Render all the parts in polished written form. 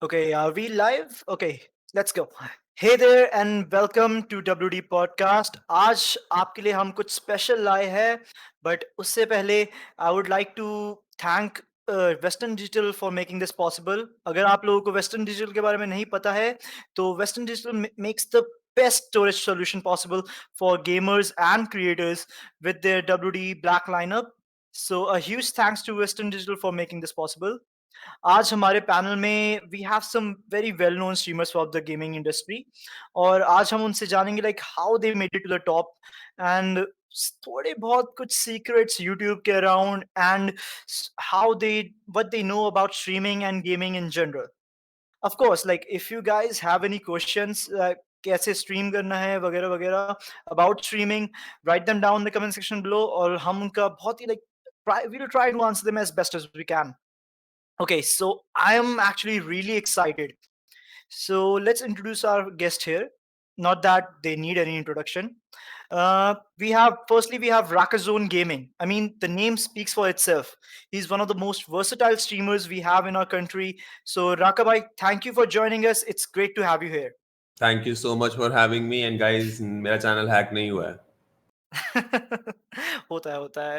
Okay, are we live? Okay, let's go. Hey there and welcome to WD podcast. आज आपके लिए हम कुछ स्पेशल लाए हैं, बट उससे पहले I would like to thank Western Digital for making this possible. अगर आप लोगों को वेस्टर्न डिजिटल के बारे में नहीं पता है, तो western digital makes the best storage solution possible for gamers and creators with their WD Black lineup. So a huge thanks to Western Digital for making this possible. आज हमारे पैनल में we have some very well known streamers of the gaming industry और आज हम उनसे जानेंगे like how they made it to the top and थोड़े बहुत कुछ सीक्रेट्स यूट्यूब के around and how they what they know about streaming and gaming in general. Of course like if you guys have any questions कैसे stream करना है वगैरह वगैरह about streaming, write them down in the comment section below और हम उनका बहुत ही like we will try to answer them as best as we can. Okay, so I am actually really excited. So let's introduce our guest here. Not that they need any introduction. We have RakaZone Gaming. I mean, the name speaks for itself. He's one of the most versatile streamers we have in our country. So Raka bhai, thank you for joining us. It's great to have you here. Thank you so much for having me. And guys, मेरा channel hack नहीं हुआ है. होता है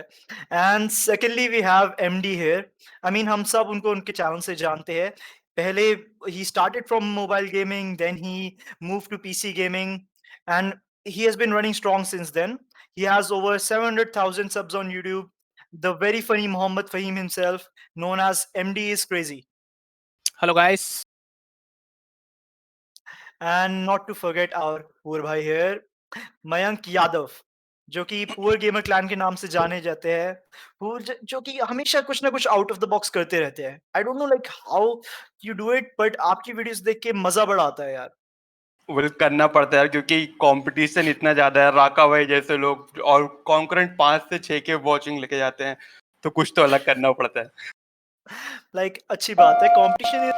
and secondly we have MD here. I mean हम सब उनको उनके चैनल से जानते हैं. पहले he started from mobile gaming, then he move to PC gaming and he has been running strong since then. He has over 700,000 subs on YouTube. The very funny Mohammed Fahim himself, known as MDisCrazY. Hello guys. And not to forget our poor bhai here, Mayank Yadav, जो कि poor gamer clan के नाम से जाने जाते हैं, जो कि हमेशा कुछ ना कुछ आउट ऑफ द बॉक्स करते रहते हैं. I don't know like how you do it, but आपकी वीडियोस देख के मजा बड़ा आता है यार. वो करना पड़ता है यार, क्योंकि कंपटीशन इतना ज्यादा है. राका भाई जैसे लोग और कॉन्करेंट 5 से 6 के वॉचिंग लेके जाते हैं, तो कुछ तो अलग करना पड़ता है. लाइक अच्छी बात है, competition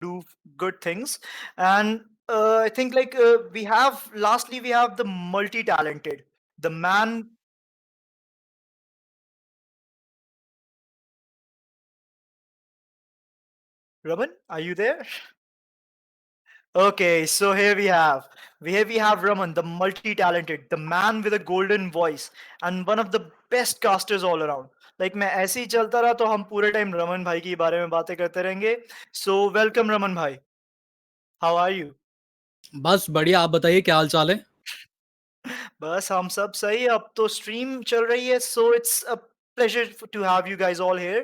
do good things. And I think like we have the multi-talented, the man. Raman, are you there? Okay, so here we have Raman, the multi-talented, the man with a golden voice and one of the best casters all around. Like मैं ऐसे ही चलता रहा तो हम पूरे time Raman भाई के बारे में बातें करते रहेंगे. So welcome रमन भाई. How are you? बस बढ़िया, आप बताइए क्या हाल चाल है. बस हम सब सही. अब तो स्ट्रीम चल रही है, so it's a pleasure to have you guys all here,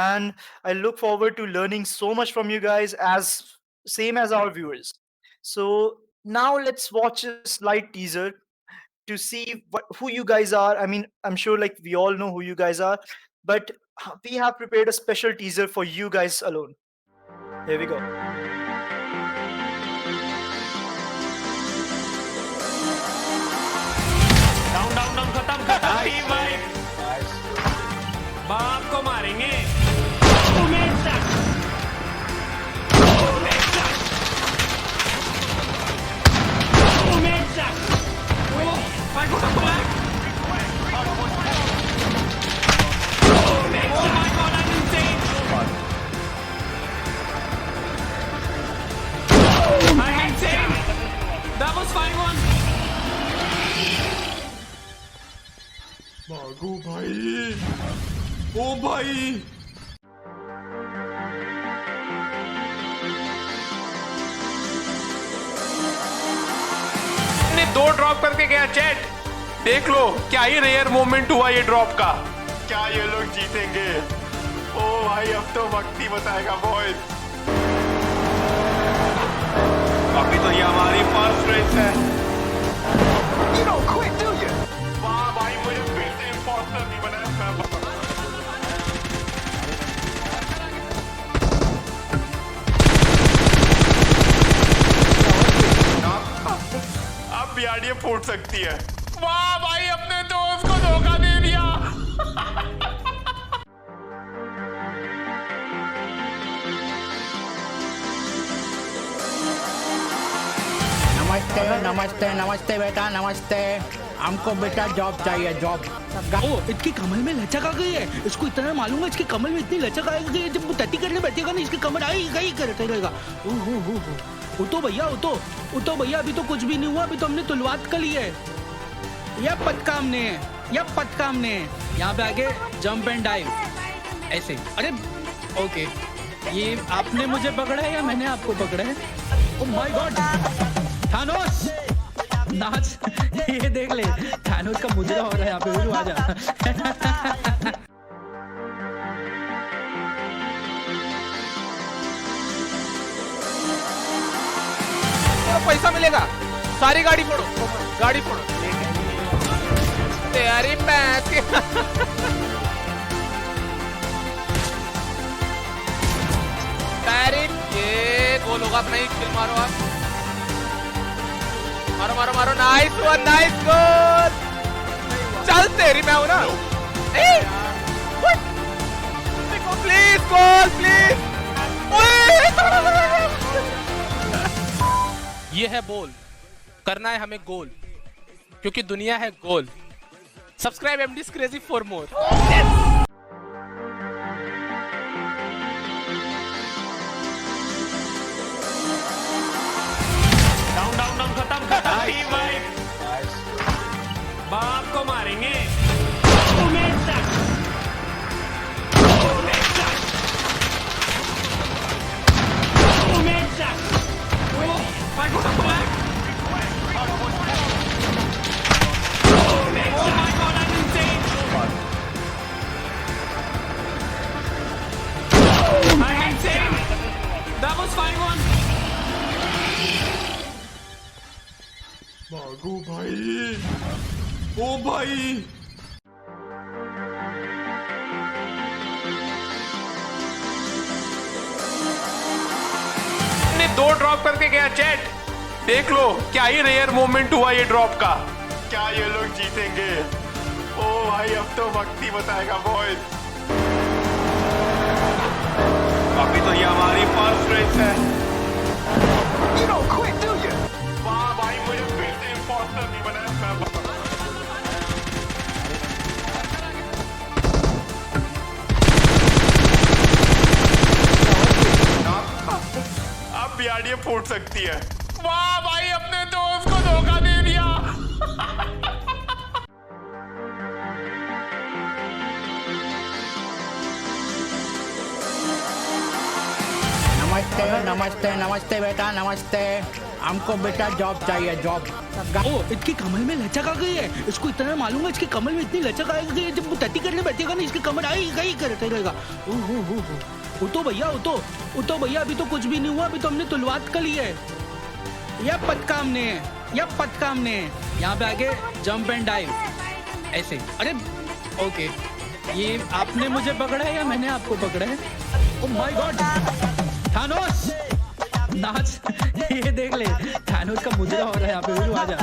and I look forward to learning so much from you guys, as same as our viewers. So now let's watch a slight teaser to see who you guys are. I mean, I'm sure like we all know who you guys are, but we have prepared a special teaser for you guys alone. Here we go. Down खत्म team wipe. बाप को मारेंगे. That was 5-1. भागो भाई. ओ भाई. ने 2 drop करके गया. चैट देख लो, क्या ही रेयर मोमेंट हुआ ये ड्रॉप का. क्या ये लोग जीतेंगे? ओ भाई, अब तो वक्त ही बताएगा बॉयज. अभी तो ये हमारी फर्स्ट रेस है. You don't quit, do you? वाह भाई, मुझे फिर से इंपोस्टर नहीं बनाया. अब बियाडिया फूट सकती है. वाह भाई, अपने दोस्त को धोखा दे दिया. नमस्ते नमस्ते नमस्ते बेटा, नमस्ते. हमको बेटा जॉब चाहिए, जॉब. ओ, इसकी कमर में लचक आ गई है। इसको इतना मालूम है, इसकी कमर में इतनी लचक आएगी कि जब वो टट्टी करने बैठेगा ना, इसकी कमर आएगा ही करते रहेगा। ओहो, उठो भैया, उठो भैया, अभी तो कुछ भी नहीं हुआ, अभी तो हमने तुलवात कर ली है। या पटकामने, यहाँ पे आगे जंप एंड डाइव, ऐसे। अरे ओके, ये आपने मुझे पकड़ा है या मैंने आपको पकड़ा है? ओह माय गॉड, थानोस नाच, ये देख ले, थानोस का मुजरा हो रहा है यहाँ पे। वीरू आजा। पैसा मिलेगा, सारी गाड़ी फोड़ो, गाड़ी फोड़ो। तेरी पैसे ये गोल होगा अपना ही, किल मारो आप, मारो मारो मारो, नाइस वन, नाइस गोल। चल तेरी, मैं हूं ना। Please goal, please. ये है बोल, करना है हमें गोल, क्योंकि दुनिया है गोल। Subscribe MDisCrazY for more. Down down down, खत्म खत्म। भाई बाप को मारेंगे। That was 5-1. भागो भाई, ओ भाई। ने 2 ड्रॉप करके गया चैट। देख लो क्या ही रेयर मोमेंट हुआ ये ड्रॉप का। क्या ये लोग जीतेंगे? ओ भाई, अब तो वक्त ही बताएगा बॉयज। अभी तो ये हमारी फर्स्ट रेस है। वाह भाई, मुझे फिर से इम्पोस्टर नहीं बनाया। अब बियाडिया फूट सकती है। वाह भाई, अपने दोस्त को धोखा दे दिया। नमस्ते बेटा, नमस्ते। हमको बेटा जॉब चाहिए, जॉब। ओ, इसकी कमर में लचक आ गई है। इसको इतना मालूम है, इसकी कमर में इतनी लचक आएगी कि जब वो टट्टी करने बैठेगा ना, इसकी कमर आएगा ही करते रहेगा। ओहो, उठो भैया, उठो भैया, अभी तो कुछ भी नहीं हुआ, अभी तो हमने तुलवात कर ली है। या पटकामने, यहाँ पे आगे जंप एंड डाइव, ऐसे। अरे ओके, ये आपने मुझे पकड़ा है या मैंने आपको पकड़ा है? ओह माय गॉड, थानोस नाच, ये देख ले, थानोस का मुजरा हो रहा है यहाँ पे। वीरू आजा।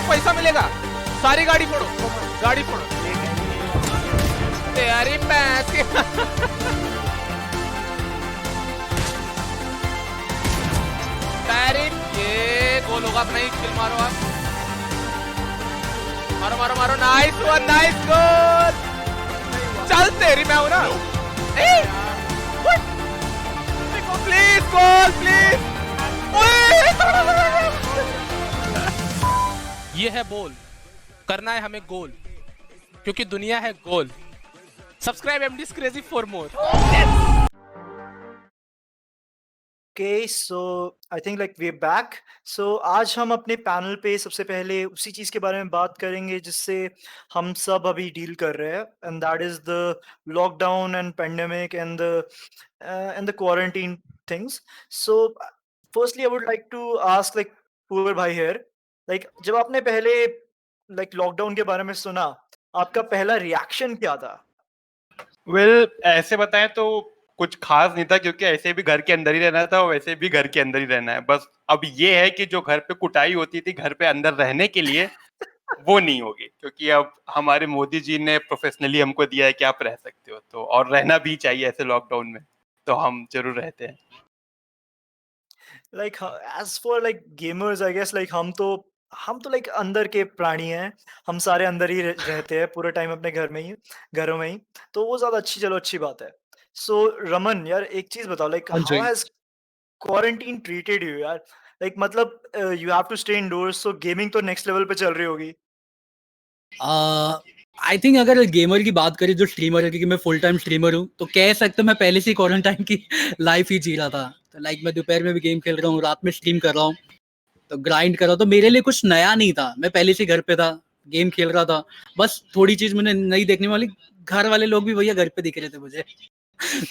पैसा मिलेगा, सारी गाड़ी फोड़ो, गाड़ी फोड़ो। तेरी पैसे ये गोल होगा अपना ही, किल मारो आप, मारो मारो मारो, नाइस वन, नाइस गोल। चल तेरी, मैं हूं ना। Please goal, please. ये है बोल, करना है हमें गोल, क्योंकि दुनिया है गोल। Subscribe MDisCrazY for more. Okay, so I think like we're back. So आज हम अपने पैनल पे सबसे पहले उसी चीज़ के बारे में बात करेंगे जिससे हम सब अभी डील कर रहे हैं, and that is the lockdown and pandemic and the quarantine things. So firstly, I would like to ask like poor bhai here, like जब आपने पहले like lockdown के बारे में सुना, आपका पहला रिएक्शन क्या था? ऐसे बताएं तो कुछ खास नहीं था, क्योंकि ऐसे भी घर के अंदर ही रहना था और वैसे भी घर के अंदर ही रहना है। बस अब ये है कि जो घर पे कुटाई होती थी घर पे अंदर रहने के लिए, वो नहीं होगी, क्योंकि अब हमारे मोदी जी ने प्रोफेशनली हमको दिया है कि आप रह सकते हो, तो और रहना भी चाहिए ऐसे लॉकडाउन में, तो हम जरूर रहते हैं। Like as for like gamers I guess like हम तो लाइक अंदर के प्राणी हैं। हम सारे अंदर ही रहते हैं पूरे टाइम अपने घरों में ही। तो वो ज्यादा अच्छी बात है। सो रमन यार एक चीज बताओ लाइक हाँ हाउ जी। हैज क्वारंटीन ट्रीटेड यू यार? लाइक मतलब you have to stay indoors, so gaming तो नेक्स्ट लेवल पे चल रही होगी। आई थिंक अगर गेमर की बात करें जो स्ट्रीमर है, क्योंकि मैं फुल टाइम स्ट्रीमर हूँ, तो कह सकते मैं पहले से क्वारंटाइन की लाइफ ही जी रहा था। तो लाइक मैं दोपहर में भी गेम खेल रहा हूँ, रात में स्ट्रीम कर रहा हूँ, तो ग्राइंड कर रहा हूँ। तो मेरे लिए कुछ नया नहीं था, मैं पहले से घर पे था, गेम खेल रहा था। बस थोड़ी चीज मैंने नई देखने वाली, घर वाले लोग भी भैया घर पे दिख रहे थे मुझे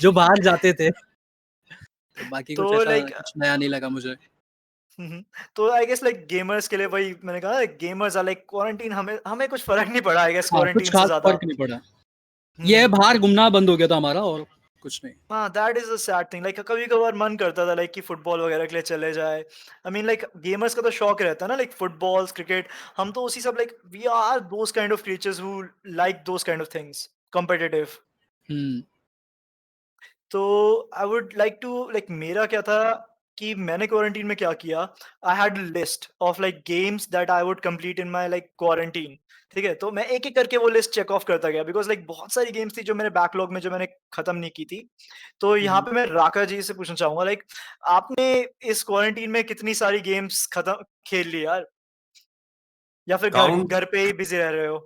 जो बाहर जाते थे। तो बाकी तो कुछ ऐसा लाइक कुछ नया नहीं लगा मुझे। तो आई गेस लाइक गेमर्स के लिए वही मैंने कहा गेमर्स आर लाइक क्वारंटीन, हमें हमें कुछ फर्क नहीं पड़ा आई गेस हाँ, कुछ क्वारंटीन से खास ज्यादा। फर्क नहीं पड़ा। ये बाहर घूमना बंद हो गया था हमारा, और कुछ नहीं। हाँ, that is a sad thing. Like कभी कभार मन करता था लाइक कि फुटबॉल वगैरह के लिए चले जाए। आई मीन लाइक गेमर्स का तो शौक रहता है ना, लाइक फुटबॉल्स क्रिकेट। हम तो उसी सब like we are those kind of creatures who like those kind of things competitive. Hmm. तो I would like to like मेरा क्या था कि मैंने क्वारंटीन में क्या किया। I had list of like games that I would complete in my like quarantine. ठीक है, तो मैं एक एक करके वो लिस्ट चेक ऑफ करता गया बिकॉज लाइक बहुत सारी गेम्स थी जो मेरे बैकलॉग में जो मैंने खत्म नहीं की थी। तो यहाँ पे मैं राका जी से पूछना चाहूंगा लाइक आपने इस क्वारंटीन में कितनी सारी गेम्स खत्म खेल ली यार, या फिर घर काउंट घर पे ही बिजी रह रहे हो?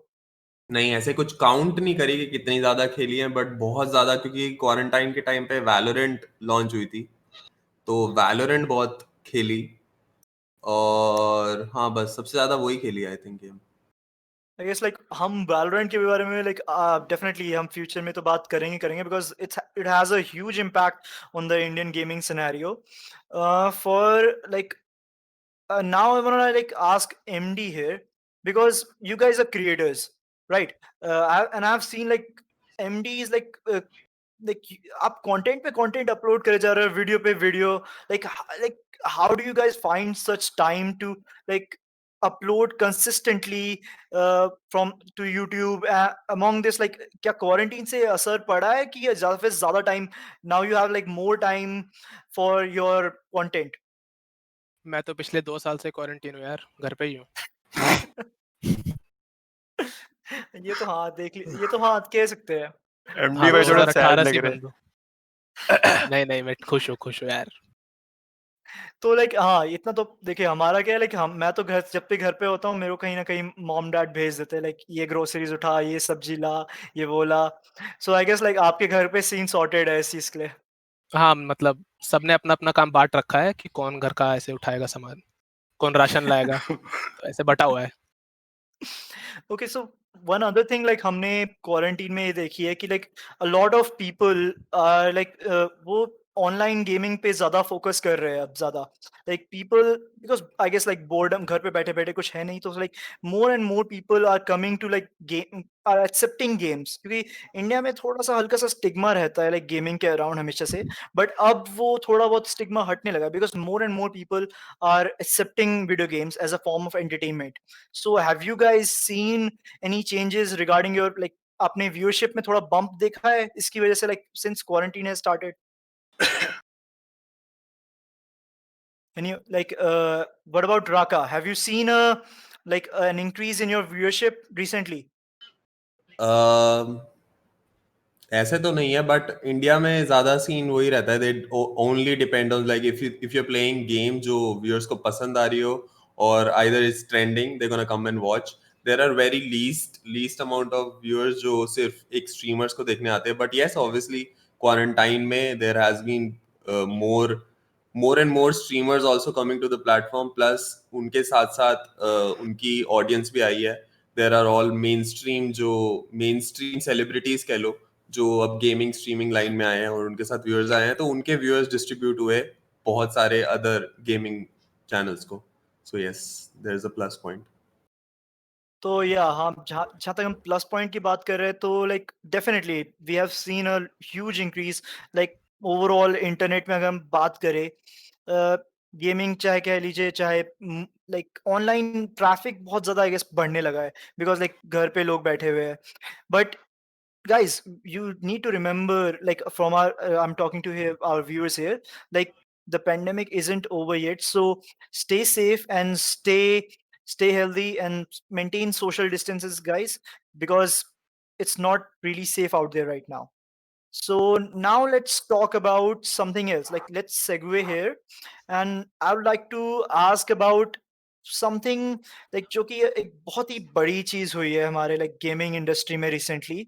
नहीं, ऐसे कुछ काउंट नहीं करी कि कितनी ज्यादा खेली है, बट बहुत ज्यादा, क्योंकि क्वारंटाइन के टाइम पे वैलोरेंट लॉन्च हुई थी, तो वैलोरेंट बहुत खेली। और हाँ, बस सबसे ज्यादा वही खेली I think game. I guess like हम वैलोरेंट के बारे में लाइक डेफिनेटली हम फ्यूचर में तो बात करेंगे because it has a huge impact on the Indian gaming scenario for like now I want to like ask MD here because you guys are creators, right? And I've seen like MD is आप content पे content upload करे जा रहे हो, video पे video. Like how do you guys find such time to like upload consistently from to YouTube among this? Like क्या quarantine से असर पड़ा है कि ज्यादा से ज्यादा time now you have like more time for your content? मैं तो पिछले 2 साल से क्वारंटीन हूँ यार, घर पे ही हूँ। ये तो हाँ कह सकते हैं। एमडी हाँ, भाई थोड़ा सैड 2018 से लग ही रहे बंद हूँ। नहीं नहीं, मैं खुश हूँ यार। तो लाइक हाँ इतना तो देखिए हमारा क्या है लाइक हम मैं तो घर जब भी घर पे होता हूँ मेरे को कहीं ना कहीं मॉम डैड भेज देते हैं लाइक ये ग्रोसरीज उठा, ये सब्जी ला, ये वो ला। सो आई गेस लाइक आपके घर पे सीन सॉर्टेड है इस चीज के लिए। हाँ, मतलब सबने अपना अपना काम बांट रखा है कि कौन घर का ऐसे उठाएगा सामान, कौन राशन लाएगा, तो ऐसे बटा हुआ है। Okay, so one other thing like हमने क्वारंटीन में ये देखी है कि like a lot of people like वो ऑनलाइन गेमिंग पे ज्यादा फोकस कर रहे हैं अब ज्यादा। Like people because I guess like boredom, घर पे बैठे बैठे कुछ है नहीं, तो like more and more people are coming to like game, are accepting games, क्योंकि इंडिया में थोड़ा सा हल्का सा स्टिग्मा रहता है लाइक गेमिंग के अराउंड हमेशा से। बट अब वो थोड़ा बहुत स्टिग्मा हटने लगा because more and more people are accepting video games as a form of entertainment. So have you guys seen any changes regarding your like आपने व्यूअरशिप में थोड़ा बम्प देखा है इसकी वजह से like since quarantine has started? Any like what about Raka? Have you seen a like an increase in your viewership recently? ऐसे तो नहीं है, बट इंडिया में ज्यादा सीन वही रहता है, they only depend on like if you playing game जो व्यूअर्स को पसंद आ रही हो, और either it's trending, they gonna come and watch. There are very least amount of viewers जो सिर्फ एक स्ट्रीमर्स को देखने आते हैं, बट येस ऑब्वियसली क्वारंटाइन में there has been more and more streamers also coming to the platform, plus उनके साथ साथ उनकी ऑडियंस भी आई है। There are all mainstream celebrities कह लो, जो अब गेमिंग स्ट्रीमिंग लाइन में आए हैं और उनके साथ व्यूअर्स आए हैं, तो उनके व्यूअर्स डिस्ट्रीब्यूट हुए बहुत सारे अदर गेमिंग चैनल्स को। So yes, there is a plus point. तो या हाँ जहाँ जहाँ तक हम प्लस पॉइंट की बात कर रहे हैं तो like definitely we have seen a huge increase like overall internet में अगर हम बात करें गेमिंग चाहे कह लीजिए चाहे लाइक ऑनलाइन ट्रैफिक बहुत ज़्यादा आई गेस बढ़ने लगा है बिकॉज लाइक घर पे लोग बैठे हुए हैं। But guys, you need to remember like from our I'm talking to here, our viewers here, like the pandemic isn't over yet. So stay safe and stay healthy and maintain social distances, guys, because it's not really safe out there right now. So now let's talk about something else. Like, let's segue here, and I would like to ask about something like जो कि एक बहुत ही बड़ी चीज हुई है हमारे like gaming industry में recently.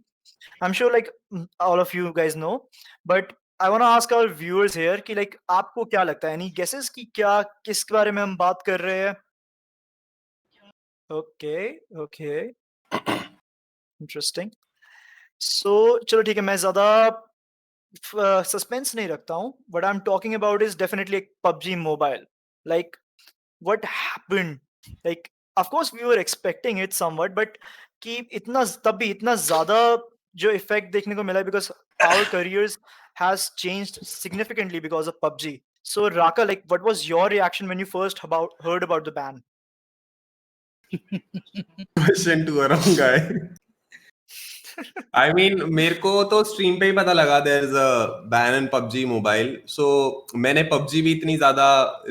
I'm sure like all of you guys know, but I want to ask our viewers here कि like आपको क्या लगता है? Any guesses कि क्या किस बारे में हम बात कर रहे हैं? Okay, okay, interesting. So चलो ठीक है, मैं ज़्यादा सस्पेंस नहीं रखता हूँ. What I'm talking about is definitely PUBG Mobile. Like, what happened? Like, of course we were expecting it somewhat, but कि इतना तब भी इतना ज़्यादा जो इफेक्ट देखने को मिला है, because our careers has changed significantly because of PUBG. So Raka, like, what was your reaction when you first heard about the ban? Question to a wrong guy. I mean, मेरे को तो stream पे ही पता लगा there is a ban in PUBG Mobile. So मैंने PUBG भी इतनी ज्यादा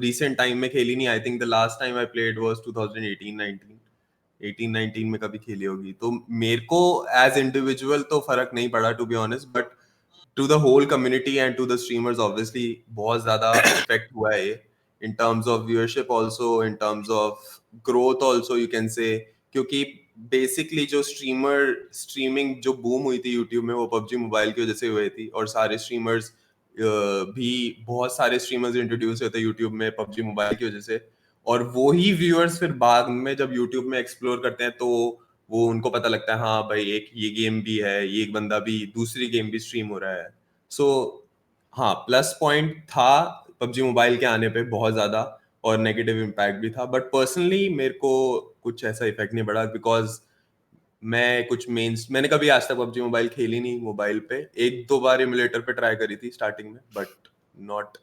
recent time में खेली नहीं. I think the last time I played was 2018-19. 18-19 में कभी खेली होगी. तो मेरे को as individual तो फर्क नहीं पड़ा to be honest, but to the whole community and to the streamers obviously बहुत ज्यादा effect हुआ है ये. In terms of viewership also, in terms of growth also you can say, क्योंकि बेसिकली जो स्ट्रीमिंग जो बूम हुई थी यूट्यूब में वो पबजी मोबाइल की वजह से हुई थी, और सारे स्ट्रीमर्स भी बहुत सारे स्ट्रीमर्स इंट्रोड्यूस हुए थे यूट्यूब में पबजी मोबाइल की वजह से, और वो ही व्यूअर्स फिर बाद में जब यूट्यूब में एक्सप्लोर करते हैं तो वो उनको पता लगता है हाँ भाई एक ये गेम भी है, ये एक बंदा भी दूसरी गेम भी स्ट्रीम हो रहा है. सो हाँ, प्लस पॉइंट था पबजी मोबाइल के आने पे बहुत ज्यादा, और नेगेटिव इम्पैक्ट भी था, बट पर्सनली मेरे को कुछ ऐसा इफेक्ट नहीं पड़ा बिकॉज मैंने कभी आज तक पबजी मोबाइल खेली नहीं मोबाइल पे. एक दो बार एमुलेटर पे ट्राई करी थी स्टार्टिंग में, but not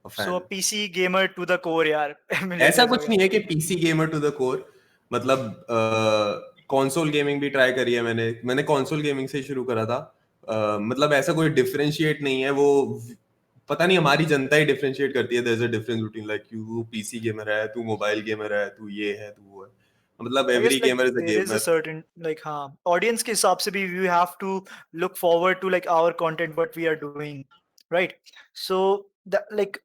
a So a fan. PC gamer to the core यार. ऐसा emulators कुछ नहीं वगैरह. है कि PC gamer to the core, मतलब कंसोल गेमिंग भी ट्राई करी है मैंने कंसोल गेमिंग से ही शुरू करा था. मतलब ऐसा कोई डिफरेंशिएट नहीं है, वो पता नहीं हमारी जनता ही डिफरेंशिएट करती है. There is a difference between like you PC gamer है, तू मोबाइल गेमर है, तू ये है, तू वो है. मतलब I every guess like gamer is a there is a gamer. certain like हाँ audience के हिसाब से भी we have to look forward to like our content what we are doing, right? So that like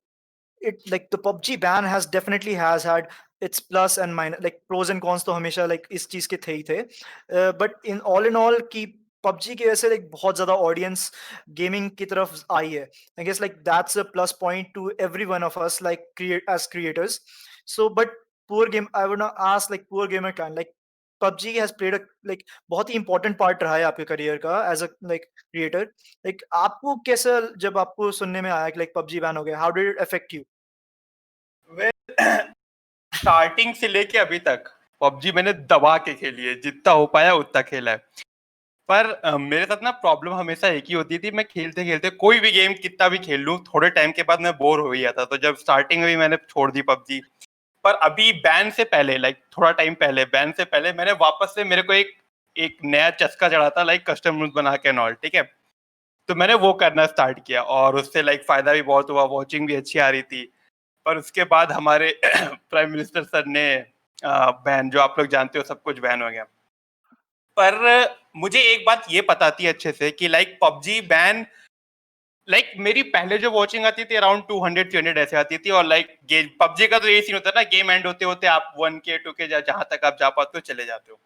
it like the PUBG ban has definitely has had its plus and minus, like pros and cons तो हमेशा like इस चीज के थे ही थे. But in all कि PUBG की वजह से like बहुत ज्यादा audience gaming की तरफ आई है. I guess like that's a plus point to every one of us like as creators. So but poor game, I would not ask like poor gamer clan, like PUBG has played a like बहुत ही important part रहा है आपके career का as a like creator. Like आपको कैसा जब आपको सुनने में आया कि like PUBG ban हो गया, how did it affect you? Starting से लेके अभी तक पबजी मैंने दबा के खेली है, जितना हो पाया उतना खेला है. पर मेरे साथ ना प्रॉब्लम हमेशा एक ही होती थी, मैं खेलते खेलते कोई भी गेम कितना भी खेल लूं थोड़े टाइम के बाद मैं बोर हो ही जाता. तो जब स्टार्टिंग में भी मैंने छोड़ दी पबजी, पर अभी बैन से पहले लाइक थोड़ा टाइम पहले बैन से पहले मैंने वापस से, मेरे को एक एक नया चस्का चढ़ा था लाइक कस्टम रूल्स बना के नॉल, ठीक है. तो मैंने वो करना स्टार्ट किया और उससे लाइक फायदा भी बहुत हुआ, वॉचिंग भी अच्छी आ रही थी. पर उसके बाद हमारे प्राइम मिनिस्टर सर ने बैन, जो आप लोग जानते हो, सब कुछ बैन हो गया. पर मुझे एक बात ये पता थी अच्छे से कि लाइक पबजी बैन, लाइक मेरी पहले जो वॉचिंग आती थी अराउंड 200-300 ऐसे आती थी, और लाइक पबजी का तो ये सीन होता है ना, गेम एंड होते होते आप 1K 2K जहां तक आप जा पाते हो चले जाते हो.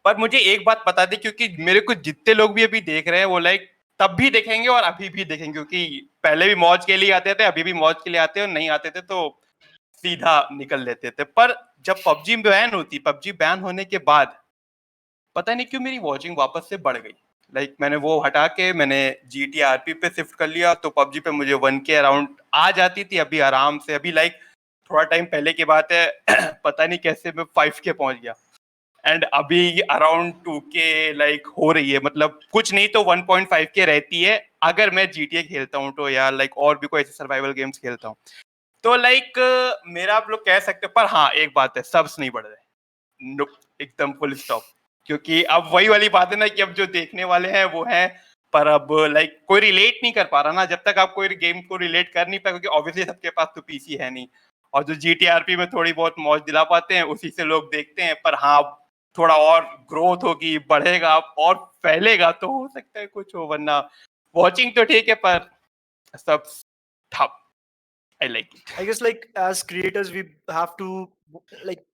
पर मुझे एक बात पता थी, क्योंकि मेरे को जितने लोग भी अभी देख रहे हैं वो लाइक तब भी देखेंगे और अभी भी देखेंगे, क्योंकि पहले भी मौज के लिए आते थे, अभी भी मौज के लिए आते हैं, और नहीं आते थे तो सीधा निकल लेते थे. पर जब पबजी बैन होने के बाद पता नहीं क्यों मेरी वॉचिंग वापस से बढ़ गई. लाइक मैंने वो हटा के मैंने GTRP पे शिफ्ट कर लिया, तो पबजी पे मुझे 1K अराउंड आ जाती थी अभी आराम से. अभी लाइक थोड़ा टाइम पहले की बात है पता नहीं कैसे मैं 5K पहुंच गया, एंड अभी अराउंड 2K लाइक हो रही है. मतलब कुछ नहीं तो 1.5K रहती है अगर मैं GTA खेलता हूँ तो, या लाइक और भी कोई ऐसे सर्वाइवल गेम्स खेलता हूँ तो. लाइक मेरा आप लोग कह सकते हो, पर हाँ एक बात है, सब्स नहीं बढ़ रहे. नो, एकदम फुल स्टॉप. क्योंकि अब वही वाली बात है ना कि अब जो देखने वाले हैं वो है पर अब लाइक कोई रिलेट नहीं कर पा रहा ना, जब तक आप कोई गेम को रिलेट कर नहीं पाए, क्योंकि ऑब्वियसली सबके पास तो पीसी है नहीं, और जो जीटीआरपी में थोड़ी बहुत मौज दिला पाते हैं उसी से लोग देखते हैं। पर हाँ, थोड़ा और ग्रोथ होगी, बढ़ेगा और फैलेगा तो हो सकता है कुछ हो, वरना वॉचिंग तो ठीक है पर सब ठप। I like it. I guess like as creators we have to like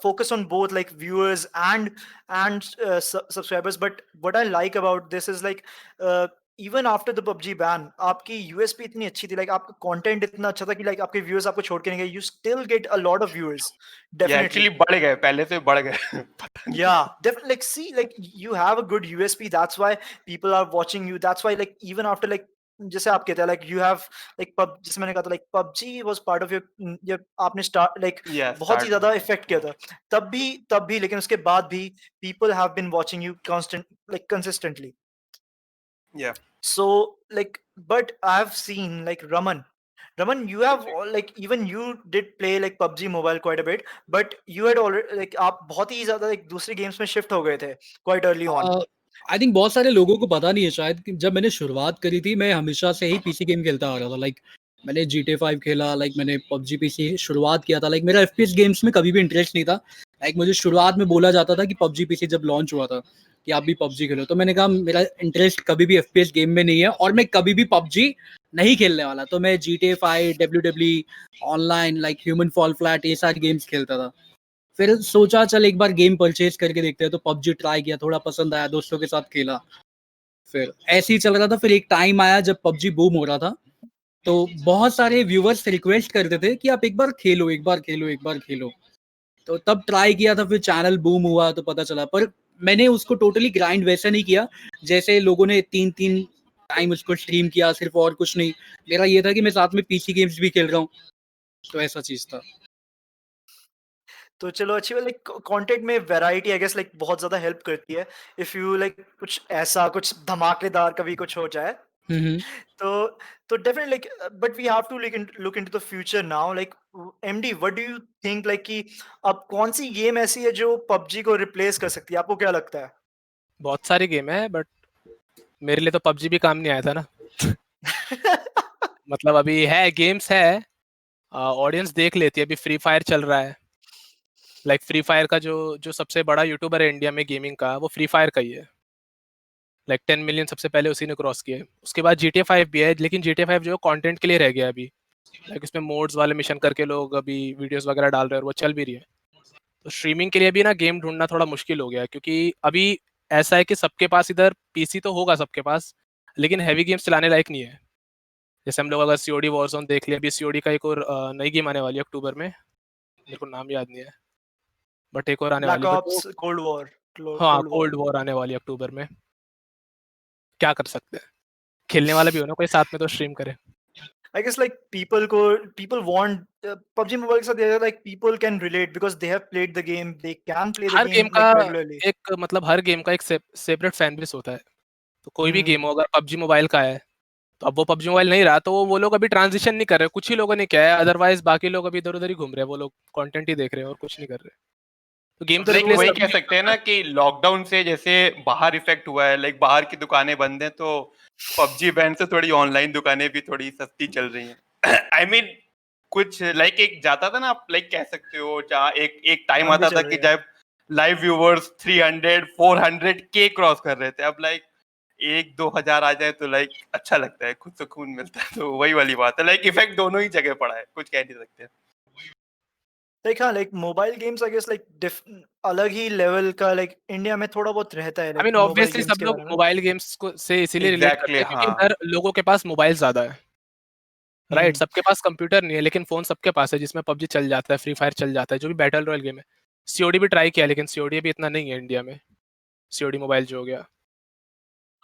focus on both like viewers and subscribers. But what I like about this is like even after the PUBG ban, आपकी USP इतनी अच्छी थी, like आपका content इतना अच्छा था कि like आपके viewers आपको छोड़ के नहीं गए, you still get a lot of viewers, ये definitely. एक्चुअली बढ़ गए, पहले से बढ़ गए। पता नहीं। Yeah, definitely. Like, see, like you have a good USP. That's why people are watching you. That's why, like, even after like, जैसे आप कहते हैं, like you have like pub, जैसे मैंने कहा था, like PUBG was part of your आपने start like Yeah, बहुत ही start. ज्यादा इफेक्ट किया था, तब भी लेकिन उसके बाद भी people have been watching you consistently. Yeah. So like, but I've seen like Raman, you have like even you did play like PUBG Mobile quite a bit, but you had already like आप बहुत ही ज़्यादा like दूसरे games में shift हो गए थे quite early on. I think बहुत सारे लोगों को पता नहीं है शायद कि जब मैंने शुरुआत करी थी मैं हमेशा से ही पीसी गेम खेलता आ रहा था। लाइक मैंने GTA 5 खेला, लाइक मैंने PUBG पीसी शुरुआत किया था। लाइक मेरा FPS गेम्स में कभी भी इंटरेस्ट नहीं था। लाइक मुझे शुरुआत में बोला जाता था कि PUBG पीसी जब लॉन्च हुआ था कि आप भी PUBG खेलो, तो मैंने कहा मेरा इंटरेस्ट कभी भी FPS गेम में नहीं है और मैं कभी भी PUBG नहीं खेलने वाला। तो मैं GTA 5, WWE online, like human fall flat, ये सारे गेम्स खेलता था। फिर सोचा चल एक बार गेम परचेज करके देखते हैं, तो PUBG ट्राई किया, थोड़ा पसंद आया, दोस्तों के साथ खेला। फिर ऐसे ही चल रहा था। फिर एक टाइम आया जब PUBG बूम हो रहा था, तो बहुत सारे व्यूवर्स रिक्वेस्ट करते थे कि आप एक बार खेलो, एक बार खेलो, एक बार खेलो। तो तब ट्राई किया था। फिर चैनल बूम हुआ तो पता चला, पर मैंने उसको टोटली ग्राइंड वैसा नहीं किया जैसे लोगों ने 3-3 टाइम उसको स्ट्रीम किया सिर्फ, और कुछ नहीं। मेरा ये था कि मैं साथ में पीसी गेम्स भी खेल रहा हूँ, तो ऐसा चीज था। तो चलो अच्छी बात, like content में variety I guess like बहुत ज़्यादा help करती है। If you like कुछ ऐसा कुछ धमाकेदार कभी कुछ हो जाए, हम्म। तो definitely like but we have to look into the future now, like MD what do you think, like कि अब कौन सी गेम ऐसी है जो PUBG को रिप्लेस कर सकती है, आपको क्या लगता है? बहुत सारी गेम है, बट मेरे लिए तो पबजी भी काम नहीं आया था ना। मतलब अभी है, गेम्स है, ऑडियंस देख लेती है। अभी फ्री फायर चल रहा है। लाइक फ्री फायर का जो जो सबसे बड़ा यूट्यूबर है इंडिया में गेमिंग का, वो फ्री फायर का ही है। लाइक 10 मिलियन सबसे पहले उसी ने क्रॉस किया है। उसके बाद GTA 5 भी है, लेकिन GTA 5 जो कंटेंट के लिए रह गया अभी। लाइक इसमें मोड्स वाले मिशन करके लोग अभी वीडियोस वगैरह डाल रहे हैं और वो चल भी रही है। तो स्ट्रीमिंग के लिए भी ना गेम ढूंढना थोड़ा मुश्किल हो गया है, क्योंकि अभी ऐसा है कि सबके पास इधर पीसी तो होगा सबके पास, लेकिन हैवी गेम्स चलाने लायक नहीं है। जैसे हम लोग अगर सीओडी वॉरजोन देख लिया, अभी सीओडी का एक और नई गेम आने वाली है अक्टूबर में, मेरे को नाम याद नहीं है, बट एक और आने Black वाली है, बट वो Ops Cold War, हाँ, Cold War. कोल्ड वॉर आने वाली है अक्टूबर में। क्या कर सकते हैं, खेलने वाला भी हो ना कोई साथ में तो स्ट्रीम करे। I guess like people want PUBG Mobile के साथ ये है, like people can relate because they have played the game, they can play the her game game का like regularly. एक मतलब हर गेम का एक सेपरेट फैन बेस होता है। तो कोई भी हम्म। गेम हो, अगर पबजी मोबाइल का है, तो अब वो पबजी मोबाइल नहीं रहा, तो वो लोग अभी ट्रांजिशन नहीं कर रहे। कुछ ही लोगों ने किया है, अदरवाइज बाकी लोग अभी इधर उधर ही घूम रहे हैं। वो लोग कंटेंट ही देख रहे हैं और कुछ नहीं कर रहे। तो गेम तो अगर लाइक वो रिप्लेस वही कभी कह नहीं सकते हैं होता ना है। कि लॉकडाउन से जैसे बाहर इफेक्ट हुआ है, लाइक बाहर की दुकानें बंद हैं, तो पबजी बैन से थोड़ी ऑनलाइन दुकानें भी थोड़ी सस्ती चल रही हैं। आई मीन कुछ लाइक एक जाता था ना, आप लाइक कह सकते हो, जहाँ एक एक टाइम अभी आता चल था रही कि है। जब लाइव व्यूवर्स 300 400 के क्रॉस कर रहे थे। अब लाइक 1-2 हजार आ जाए तो लाइक अच्छा लगता है, खुद सुकून मिलता है। तो वही वाली बात है, लाइक इफेक्ट दोनों ही जगह पड़ा है, कुछ कह नहीं सकते। लाइक हाँ, like mobile games I guess like अलग ही लेवल का लाइक इंडिया में थोड़ा बहुत रहता है I like mean mobile obviously games सब के लोग बारे में। मोबाइल गेम्स को से इसीलिए रिलेट करते एग्जैक्टली हैं क्योंकि हाँ। इधर लोगों के पास मोबाइल ज्यादा है। राइट, हम्म। सबके पास कंप्यूटर नहीं है, लेकिन फोन सबके पास है, जिसमें पबजी चल जाता है, फ्री फायर चल जाता है, जो भी बैटल रॉयल गेम है। सीओडी भी ट्राई किया, लेकिन सीओडी भी इतना नहीं है इंडिया में। सीओडी मोबाइल जो हो गया।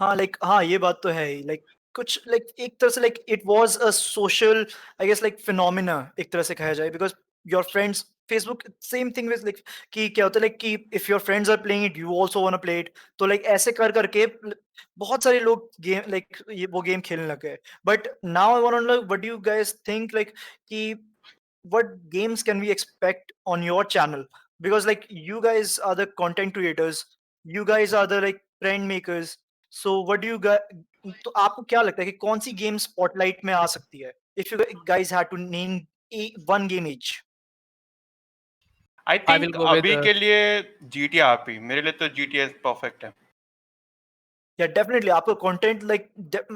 हाँ लाइक हाँ, ये बात तो है ही, लाइक कुछ लाइक एक तरह से like it was a social I guess like phenomena एक तरह से कहा जाए, because your friends Facebook same thing with like कि क्या होता है लाइक कि if your friends are playing it you also want to play it, तो लाइक ऐसे कर करके बहुत सारे लोग गेम लाइक ये वो गेम खेलने लग गए। But now I want to know what do you guys think, like कि what games can we expect on your channel, because like you guys are the content creators, you guys are the like trend makers, so what do you, तो आपको क्या लगता है कि कौन सी game spotlight में आ सकती है, if you guys had to name one game each? I I will think go with अभी के लिए GTA RP, मेरे लिए तो GTA परफेक्ट है. Yeah, definitely. आपका content, like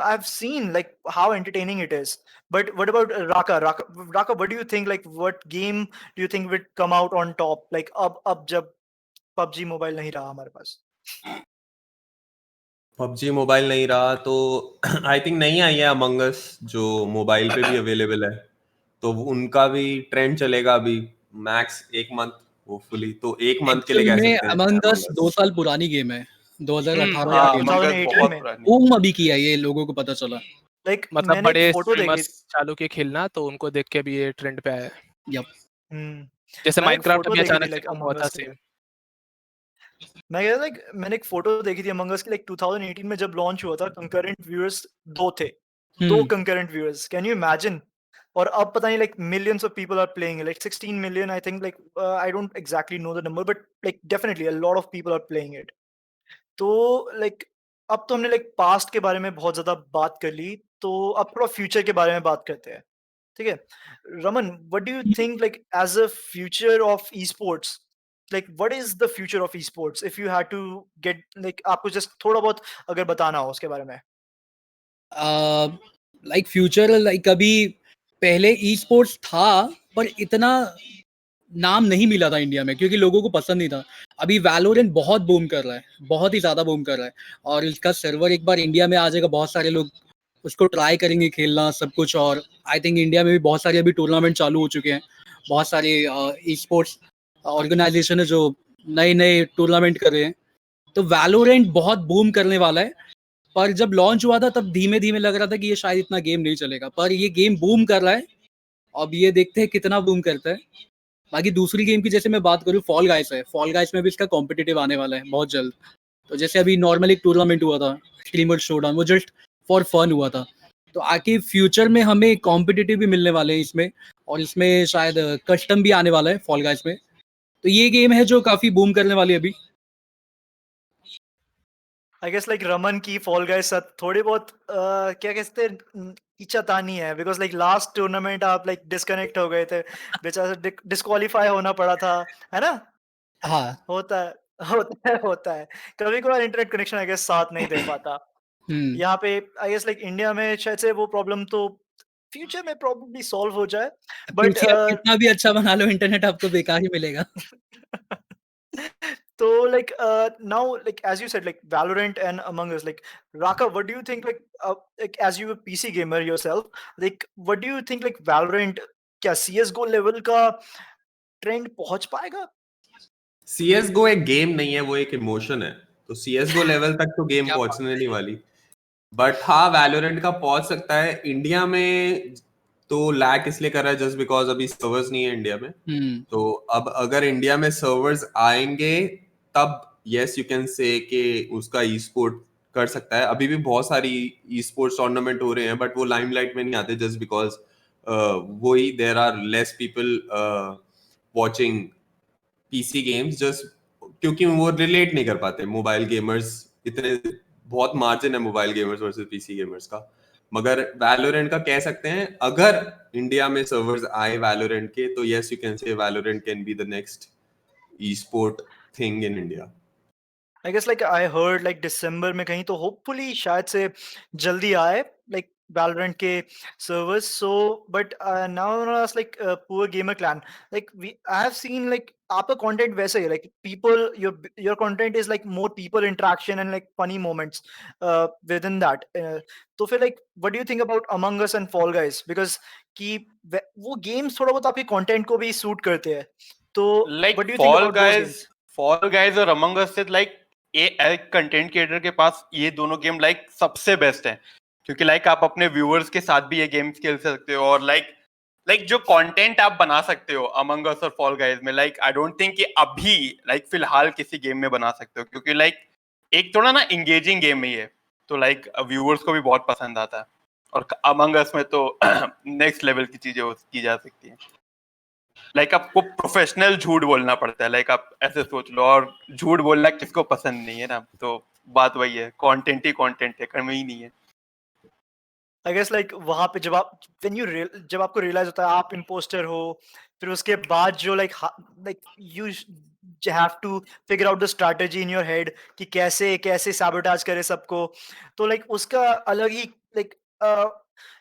I've seen like how entertaining it is. But what about Raka, what do you think? Like, what game do you think would come out on top? Like, अब जब PUBG Mobile नहीं रहा हमारे पास. PUBG mobile नहीं रहा तो I think नहीं आई है अमंग अस, जो मोबाइल पे भी अवेलेबल है। तो उनका भी ट्रेंड चलेगा अभी मैक्स 1 मंथ होपफुली, तो 1 मंथ के लिए एक्चुअल कह में सकते हैं अमंग अस अमंग 2 अस। साल पुरानी गेम है, 2018 Yeah, की हाँ, गेम है। अमंग अस 2018 बहुत में. पुरानी. बूम अभी किया ये लोगों को पता चला। Like मतलब मैंने एक बड़े फोटो देखी. स्ट्रीमर्स चालू किए खेलना, तो उनको देख के भी ये ट्रेंड पे आया है। यप। हम्म. जैसे मैंने एक माइनक्राफ्ट फोटो अभी देखी थी अचानक से like बूम हुआ Among था Us के लिए. सेम। मैं कह रहा like मैंने एक फोटो देखी थी Among Us की, like 2018 में जब लॉन्च हुआ था, concurrent viewers 2 थे. 2 concurrent viewers, can you imagine? और अब पता नहीं like millions of people are playing it, like 16 million I think, like I don't exactly know the number, but like definitely a lot of people are playing it. तो like अब तो हमने like past के बारे में बहुत ज्यादा बात कर ली, तो अब थोड़ा future के बारे में बात करते हैं, ठीक है? Raman, what do you think, like as a future of esports, like what is the future of esports if you had to get, like आपको just थोड़ा बहुत अगर बताना हो उसके बारे में? लाइक फ्यूचर, लाइक अभी पहले ई स्पोर्ट्स था पर इतना नाम नहीं मिला था इंडिया में क्योंकि लोगों को पसंद नहीं था। अभी वैलोरेंट बहुत बूम कर रहा है, बहुत ही ज़्यादा बूम कर रहा है, और इसका सर्वर एक बार इंडिया में आ जाएगा, बहुत सारे लोग उसको ट्राई करेंगे खेलना सब कुछ। और आई थिंक इंडिया में भी बहुत सारे अभी टूर्नामेंट चालू हो चुके हैं, बहुत सारे ई स्पोर्ट्स ऑर्गेनाइजेशन है जो नए नए टूर्नामेंट कर रहे हैं। तो वैलोरेंट बहुत बूम करने वाला है, पर जब लॉन्च हुआ था तब धीमे धीमे लग रहा था कि ये शायद इतना गेम नहीं चलेगा, पर ये गेम बूम कर रहा है। अब ये देखते हैं कितना बूम करता है। बाकी दूसरी गेम की जैसे मैं बात करूँ, फॉल गाइस है, फॉल गाइस में भी इसका कॉम्पिटिटिव आने वाला है बहुत जल्द। तो जैसे अभी नॉर्मल एक टूर्नामेंट हुआ था स्ट्रीमर शोडाउन, वो जस्ट फॉर फन हुआ था, तो आगे फ्यूचर में हमें कॉम्पिटिटिव भी मिलने वाले हैं इसमें, और इसमें शायद कस्टम भी आने वाला है फॉल गाइस में। तो ये गेम है जो काफी बूम करने वाली है अभी। I guess like रमन की फॉल गाइस साथ थोड़ी बहुत क्या कहते हैं इच्छातानी है, बिकॉज लाइक लास्ट टूर्नामेंट आप लाइक डिस्कनेक्ट हो गए थे, बेचारा डिस्क्वालीफाई होना पड़ा था, है ना? हाँ। होता है, होता है। कभी कभार इंटरनेट कनेक्शन आई गेस साथ नहीं दे पाता। यहाँ पे आई गेस लाइक इंडिया में शायद से वो प्रॉब्लम तो फ्यूचर में प्रॉब्लली सॉल्व हो जाए, बट क्योंकि आप कितना भी अच्छा बना लो, इंटरनेट आपको बेकार ही मिलेगा। so like now like as you said like Valorant and Among Us, like Raka, what do you think, like as you a PC gamer yourself, like what do you think, like Valorant क्या CS:GO level का trend पहुंच पाएगा? CS:GO एक game नहीं है, वो एक emotion है। तो CS:GO लेवल तक तो गेम क्या बात पहुंचने नहीं वाली, बट हाँ वैलोरेंट का पहुंच सकता है। इंडिया में तो लैक इसलिए कर रहा है जस्ट बिकॉज अभी सर्वर्स नहीं है इंडिया में। तो अब अगर इंडिया में सर्वर्स आएंगे तब यस यू कैन से कि उसका ई स्पोर्ट कर सकता है। अभी भी बहुत सारी ई स्पोर्ट्स टूर्नामेंट हो रहे हैं बट वो लाइमलाइट में नहीं आते जस्ट बिकॉज वही there are less people watching PC games, just क्योंकि वो रिलेट नहीं कर पाते मोबाइल गेमर्स। इतने बहुत मार्जिन है mobile gamers versus PC gamers का। मगर वैलोरेंट का कह सकते हैं अगर इंडिया में सर्वर्स आए वैलोरेंट के तो yes you can say Valorant can be the next E sport thing in India. I guess like I heard like दिसंबर में कहीं, तो hopefully शायद से जल्दी आए like Valorant के servers. So but now as like poor gamer clan, like I have seen like आपका content वैसे ही like people, your content is like more people interaction and like funny moments within that. तो फिर like what do you think about Among Us and Fall Guys, because कि वो games थोड़ा बहुत आपके content को भी suit करते हैं, तो like what do you think about those games? Fall guys और अमंग अस से लाइक एक कंटेंट क्रिएटर के पास ये दोनों गेम लाइक सबसे बेस्ट है, क्योंकि लाइक आप अपने व्यूअर्स के साथ भी ये गेम्स खेल सकते हो, और लाइक जो कंटेंट आप बना सकते हो अमंग अस और फॉल गाइज में, लाइक आई डोंट थिंक कि अभी लाइक फिलहाल किसी गेम में बना सकते हो, क्योंकि लाइक एक थोड़ा ना इंगेजिंग गेम है ये, तो लाइक व्यूअर्स को भी बहुत पसंद आता है। और अमंग अस में तो नेक्स्ट लेवल की चीजें की जा सकती है। लाइक आपको प्रोफेशनल झूठ बोलना पड़ता है, लाइक आप ऐसे सोच लो, और झूठ बोलना किसको पसंद नहीं है ना, तो बात वही है, कंटेंट ही कंटेंट है, कमी ही नहीं है। आई गेस लाइक वहां पे जब आप जब आपको रियलाइज होता है आप इम्पोस्टर हो, फिर उसके बाद जो like you have to figure out the strategy in your head कि कैसे कैसे सैबोटाज करे सबको, तो लाइक उसका अलग ही लाइक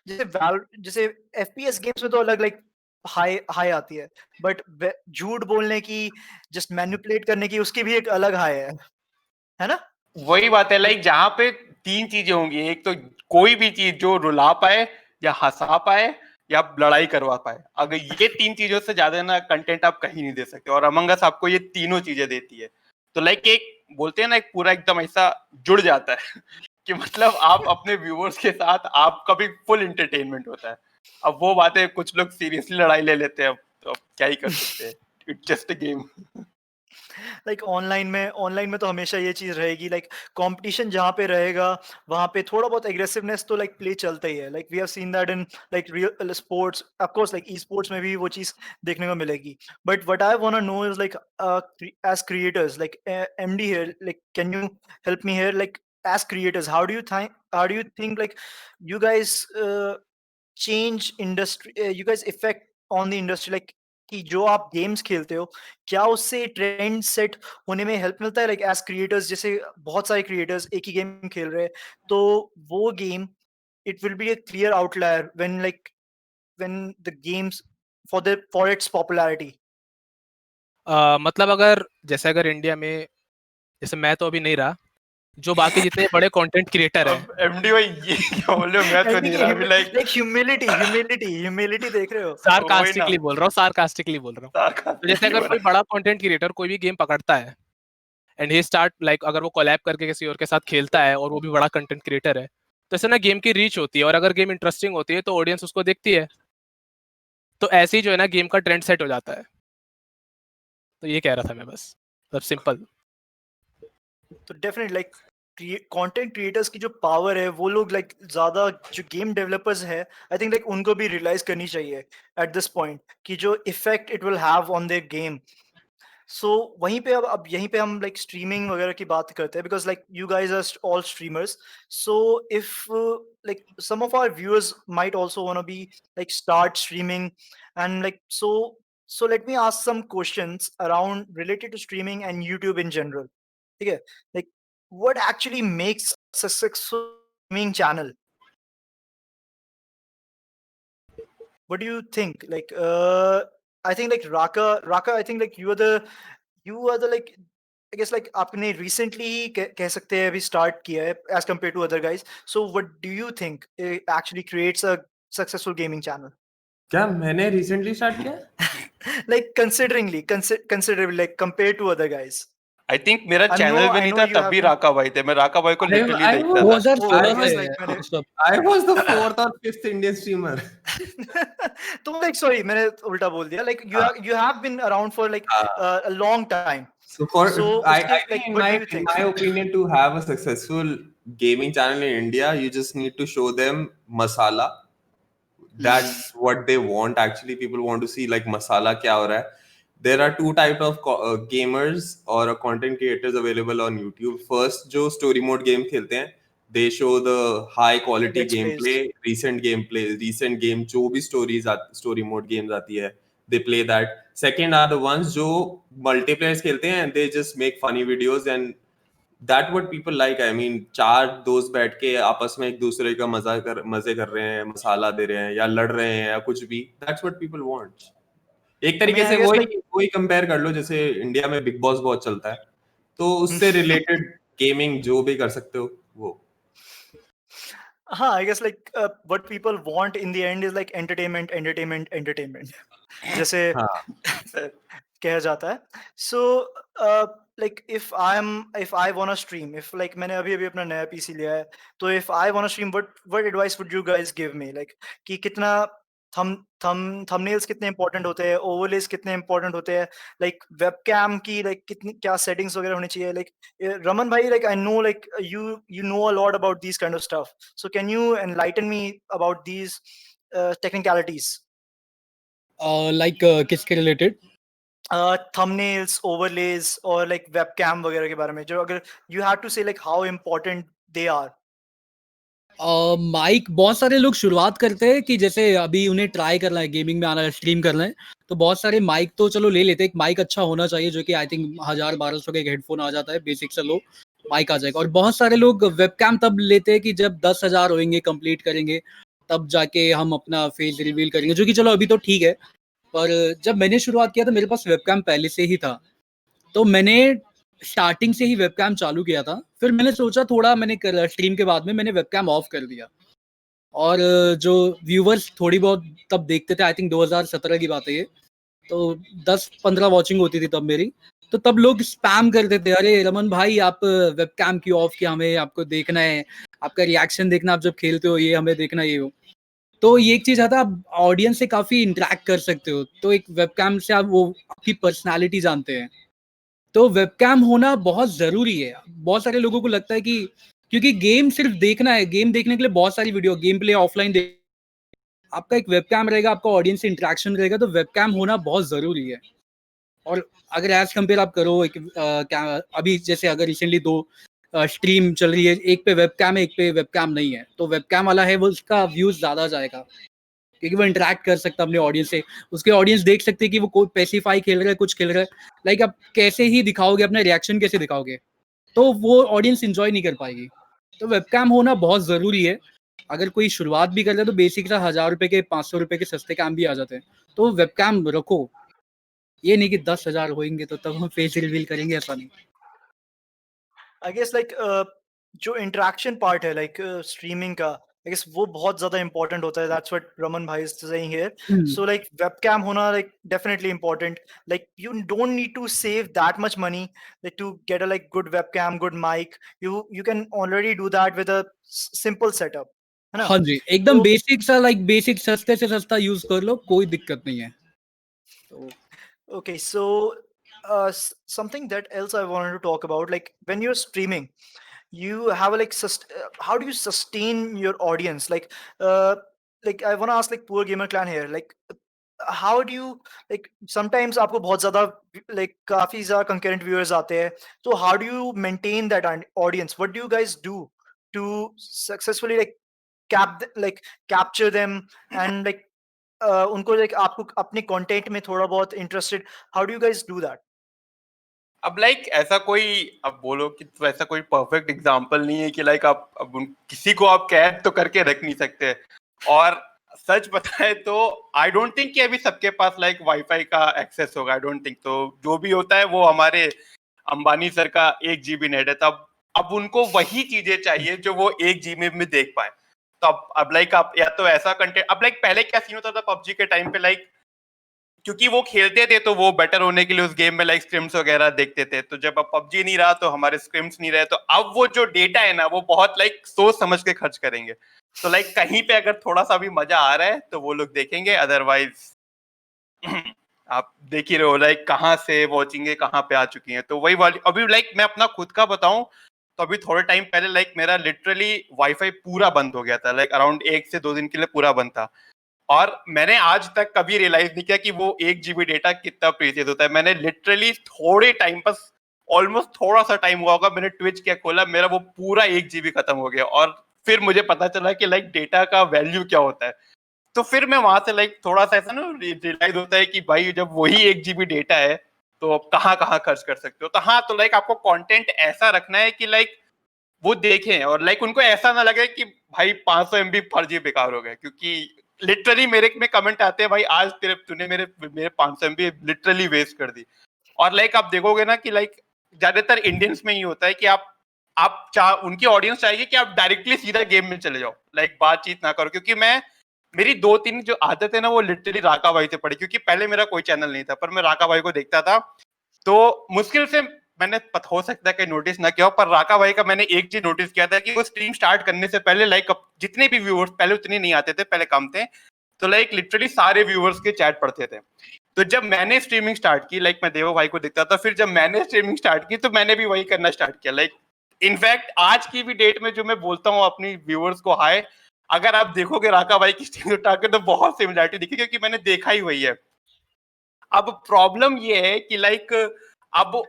जैसे एफपीएस गेम्स में तो अलग लाइक हाई हाई आती है, बट झूठ बोलने की, जस्ट मैनिपुलेट करने की, उसकी भी एक अलग हाई है ना? वही बात है, लाइक जहाँ पे तीन चीजें होंगी, एक तो कोई भी चीज जो रुला पाए या हंसा पाए या लड़ाई करवा पाए, अगर ये तीन चीजों से ज्यादा ना कंटेंट आप कहीं नहीं दे सकते, और अमंग अस आपको ये तीनों चीजें देती है। तो लाइक एक बोलते हैं ना, एक पूरा एकदम ऐसा जुड़ जाता है कि मतलब आप अपने व्यूअर्स के साथ आपका भी फुल एंटरटेनमेंट होता है। अब वो बातें कुछ लोग सीरियसली लड़ाई ले लेते हैं, अब क्या ही कर सकते हैं, it's just a game. Like online में तो हमेशा ये चीज रहेगी, लाइक कंपटीशन जहाँ पे रहेगा वहाँ पे थोड़ा बहुत एग्रेसिवनेस तो लाइक प्ले चलता ही है, like we have seen that in like real sports, of course like e sports में भी वो चीज देखने को मिलेगी। But what I want to know is like as creators, like MD here, like can you help me here, like as creators, how do you think like you guys change industry, you guys affect on the industry, like कि जो आप games खेलते हो क्या उससे trend set होने में help मिलता है, लाइक एज क्रिएटर्स, जैसे बहुत सारे क्रिएटर्स एक ही गेम खेल रहे हैं, तो वो game it will be a clear outlier when the games for its popularity. मतलब अगर इंडिया में, जैसे मैं तो अभी नहीं रहा, जो बाकी जितने बड़े कंटेंट क्रिएटर हैं, अब एमडी भाई ये क्या बोल रहे हो, मैं तो नहीं रहा अभी, लाइक लाइक ह्यूमिलिटी देख रहे हो? वही ना, सार्कास्टिकली बोल रहा हूँ, सार्कास्टिकली बोल रहा हूँ। तो जैसे sarcastically अगर बोला। कोई बड़ा कंटेंट क्रिएटर कोई भी गेम पकड़ता है एंड ही स्टार्ट लाइक, अगर वो कोलैब करके किसी और के साथ खेलता है और वो भी बड़ा कंटेंट क्रिएटर है, तो ऐसे ना गेम की रीच होती है, और अगर गेम इंटरेस्टिंग होती है तो ऑडियंस उसको देखती है, तो ऐसे ही जो है ना गेम का ट्रेंड सेट हो जाता है। तो ये कह रहा था मैं, बस मतलब सिंपल। तो डेफिनेट लाइक कंटेंट क्रिएटर्स की जो पावर है वो लोग लाइक ज्यादा जो गेम डेवलपर्स है आई थिंक लाइक उनको भी रियलाइज करनी चाहिए एट दिस पॉइंट कि जो effect it will have on their game. So वहीं पे अब यहीं पे हम लाइक स्ट्रीमिंग वगैरह की बात करते हैं, because like you guys are all streamers, so if like some of our viewers might also want to be like start streaming and like so let me ask some questions around related to streaming and YouTube in general. ठीक है, like what actually makes a successful streaming channel? What do you think? Like I think like Raka, I think like you are the like I guess like आपने recently ही कह सकते हैं अभी start किया है as compared to other guys. So what do you think actually creates a successful gaming channel? क्या मैंने recently start किया? Like considerably like compared to other guys. I think मेरा चैनल भी I नहीं know था you तब have भी been. राका भाई थे, मैं राका भाई को लिटरली I देखता था। was 2016 because में like मैंने ये सब। I was the fourth or fifth Indian streamer. तो like sorry मैंने उल्टा बोल दिया, like हाँ, you have been around for like हाँ. a long time. So for So I उसके think like what do you in think? my opinion, to have a successful gaming channel in India, you just need to show them masala. That's what they want. Actually, people want to see like masala kya ho raha hai. There are two type of gamers or content creators available on YouTube. First, जो story mode game खेलते हैं, they show the high quality Let's gameplay, plays. recent game जो भी story mode games आती है, they play that. Second are the ones जो multiplayer खेलते हैं and they just make funny videos, and that what people like. I mean, चार दोस्त बैठ के आपस में एक दूसरे का मजे कर रहे हैं, मसाला दे रहे हैं या लड़ रहे हैं या कुछ भी. That's what people want. एक I mean तरीके I से guess like वही कंपेयर कर लो, जैसे इंडिया में बिग बॉस बहुत चलता है, तो उससे रिलेटेड गेमिंग जो भी कर सकते हो वो. हाँ I guess like what people want in the end is like entertainment जैसे हाँ. कहा जाता है. So like if I want stream, if like मैंने अभी अभी अपना नया पीसी लिया है, तो if I want stream what advice would you guys give me, like कि कितना थंबनेल्स कितने इंपॉर्टेंट होते हैं, ओवरलेस कितने इंपॉर्टेंट होते हैं, लाइक वेबकैम की लाइक कितनी क्या सेटिंग्स वगैरह होनी चाहिए, लाइक रमन भाई, like I know like you know a lot about these kind of stuff, so can you enlighten me about these technicalities? Like किसके रिलेटेड? थंबनेल्स, ओवरलेज और लाइक वेबकैम वगैरह के बारे में, जो अगर you have to say like how important they are? Mic बहुत सारे लोग शुरुआत करते हैं कि जैसे अभी उन्हें ट्राई करना है, गेमिंग में आना है, स्ट्रीम करना है, तो बहुत सारे माइक तो चलो ले लेते हैं। एक माइक अच्छा होना चाहिए जो कि आई थिंक 1000-1200 का एक हेडफोन आ जाता है, बेसिक से लो माइक आ जाएगा। और बहुत सारे लोग वेबकैम तब लेते हैं कि जब 10,000 होंगे, कंप्लीट करेंगे, तब जाके हम अपना फेस रिवील करेंगे, जो कि चलो अभी तो ठीक है। पर जब मैंने शुरुआत किया तो मेरे पास वेबकैम पहले से ही था, तो मैंने स्टार्टिंग से ही वेबकैम चालू किया था। फिर मैंने सोचा थोड़ा, मैंने स्ट्रीम के बाद में मैंने वेबकैम ऑफ कर दिया। और जो व्यूवर्स थोड़ी बहुत तब देखते थे, आई थिंक 2017 की बात है ये, तो 10-15 वॉचिंग होती थी तब मेरी। तो तब लोग स्पैम करते थे, अरे रमन भाई आप वेबकैम क्यों ऑफ किया, हमें आपको देखना है, आपका रिएक्शन देखना, आप जब खेलते हो ये हमें देखना, ये हो। तो ये एक चीज आता है, आप ऑडियंस से काफी इंटरेक्ट कर सकते हो, तो एक वेबकैम से आप वो आपकी पर्सनालिटी जानते हैं। तो वेबकैम होना बहुत जरूरी है। बहुत सारे लोगों को लगता है कि क्योंकि गेम सिर्फ देखना है, गेम देखने के लिए बहुत सारी वीडियो, गेम प्ले ऑफलाइन देख, आपका एक वेबकैम रहेगा, आपका ऑडियंस से इंटरेक्शन रहेगा, तो वेबकैम होना बहुत जरूरी है। और अगर एज कंपेयर आप करो एक अभी जैसे अगर रिसेंटली दो स्ट्रीम चल रही है, एक पे वेबकैम है, एक पे वेबकैम नहीं है, तो वेबकैम वाला है वो, उसका व्यूज ज्यादा जाएगा क्योंकि वो इंटरेक्ट कर सकता है अपने ऑडियंस से। उसके ऑडियंस देख सकते हैं कि वो कोई पेसिफाई खेल रहा है, कुछ खेल रहा है, लाइक आप कैसे ही दिखाओगे, अपना रिएक्शन कैसे दिखाओगे, तो वो ऑडियंस इंजॉय नहीं कर पाएगी। तो वेबकैम होना बहुत जरूरी है। अगर कोई शुरुआत भी कर रहा है तो बेसिक सा 1000 रुपए के, 500 रुपए के सस्ते काम भी आ जाते हैं, तो वेबकैम रखो। ये नहीं कि 10,000 होंगे तो तब हम फेस रिवील करेंगे, ऐसा नहीं। आई गेस लाइक जो इंटरेक्शन पार्ट है लाइक स्ट्रीमिंग का, आई गेस वो बहुत ज्यादा इंपॉर्टेंट होता है। दैट्स व्हाट रमन भाई is saying here. So like webcam होना like definitely important. Like you don't need to save that much money like to get a like good webcam, good mic. You can already do that with a simple setup, है ना? हाँ जी, एकदम तो basic सा, like basic सस्ते से सस्ता use कर लो, कोई दिक्कत नहीं है। तो okay, so something that else I wanted to talk about, like when you're streaming, you have a like how do you sustain your audience? Like I want to ask like poor gamer clan here, like how do you like sometimes आपको बहुत ज्यादा like काफी ज्यादा concurrent viewers आते हैं, so how do you maintain that audience? What do you guys do to successfully like like capture them and like उनको like आपको अपने कंटेंट में थोड़ा बहुत interested, how do you guys do that? अब like ऐसा कोई, अब बोलो कि तो ऐसा कोई परफेक्ट एग्जांपल नहीं है कि लाइक आप अब किसी को आप कैद तो करके रख नहीं सकते। और सच बताए तो आई डोंट थिंक कि अभी सबके पास लाइक वाईफाई का एक्सेस होगा, आई डोंट थिंक। तो जो भी होता है वो हमारे अंबानी सर का 1 GB नेट है, तब अब उनको वही चीजें चाहिए जो वो 1 GB में देख पाए। तो अब लाइक आप या तो ऐसा कंटेंट, अब लाइक पहले क्या सीन होता था पबजी के टाइम पे, लाइक क्योंकि वो खेलते थे तो वो बेटर होने के लिए उस गेम में लाइक स्क्रिम्स वगैरह देखते थे। तो जब अब पबजी नहीं रहा तो हमारे स्क्रिम्स नहीं रहे, तो अब वो जो डेटा है ना वो बहुत लाइक सोच समझ के खर्च करेंगे। तो लाइक कहीं पे अगर थोड़ा सा भी मजा आ रहा है तो वो लोग देखेंगे, अदरवाइज आप देख ही रहे हो लाइक कहाँ से वॉचिंग कहाँ पे आ चुकी हैं। तो वही वाली अभी लाइक मैं अपना खुद का बताऊं तो अभी थोड़े टाइम पहले लाइक मेरा लिटरली वाईफाई पूरा बंद हो गया था, लाइक अराउंड 1 से 2 दिन के लिए पूरा बंद था। और मैंने आज तक कभी रियलाइज नहीं किया कि वो 1 GB डेटा कितना प्रीसियस होता है। मैंने लिटरली थोड़े टाइम, बस ऑलमोस्ट थोड़ा सा टाइम हुआ होगा, मैंने ट्विच क्या खोला, मेरा वो पूरा 1 GB खत्म हो गया। और फिर मुझे पता चला कि लाइक डेटा का वैल्यू क्या होता है। तो फिर मैं वहां से लाइक थोड़ा सा ऐसा ना रियलाइज होता है कि भाई जब वही 1 GB डेटा है तो आप कहाँ कहाँ खर्च कर सकते हो। तो हाँ, तो लाइक आपको कंटेंट ऐसा रखना है कि लाइक वो देखें और लाइक उनको ऐसा ना लगे कि भाई 500 MB फर्जी बेकार हो गए। क्योंकि लिटरली मेरे में कमेंट आते हैं, भाई आज तेरे तूने मेरे मेरे 500 MB लिटरली वेस्ट कर दी। और लाइक आप देखोगे ना कि लाइक ज्यादातर इंडियंस में ही होता है कि आप उनकी ऑडियंस चाहिए कि आप डायरेक्टली सीधा गेम में चले जाओ, लाइक बातचीत ना करो। क्योंकि मेरी 2-3 जो आदत है ना वो लिटरली राका भाई से पड़ी। क्योंकि पहले मेरा कोई चैनल नहीं था पर मैं राका भाई को देखता था, तो मुश्किल से मैंने हो सकता है कि नोटिस ना किया हो, पर राका भाई का मैंने एक चीज नोटिस किया था कि वो स्ट्रीम स्टार्ट करने से पहले लाइक जितने भी व्यूअर्स, पहले उतने नहीं आते थे, पहले कम थे, तो लाइक लिटरली सारे व्यूअर्स के चैट पढ़ते थे। तो जब मैंने स्ट्रीमिंग स्टार्ट की, लाइक मैं देवो भाई को देखता था, फिर जब मैंने स्ट्रीमिंग स्टार्ट की तो मैंने भी वही करना स्टार्ट किया। लाइक इनफैक्ट आज की भी डेट में जो मैं बोलता हूँ अपनी व्यूअर्स को हाय, अगर आप देखोगे राका भाई की स्ट्रीम उठा के तो बहुत सिमिलरिटी दिखी, क्योंकि मैंने देखा ही वही है। अब प्रॉब्लम ये है कि लाइक अब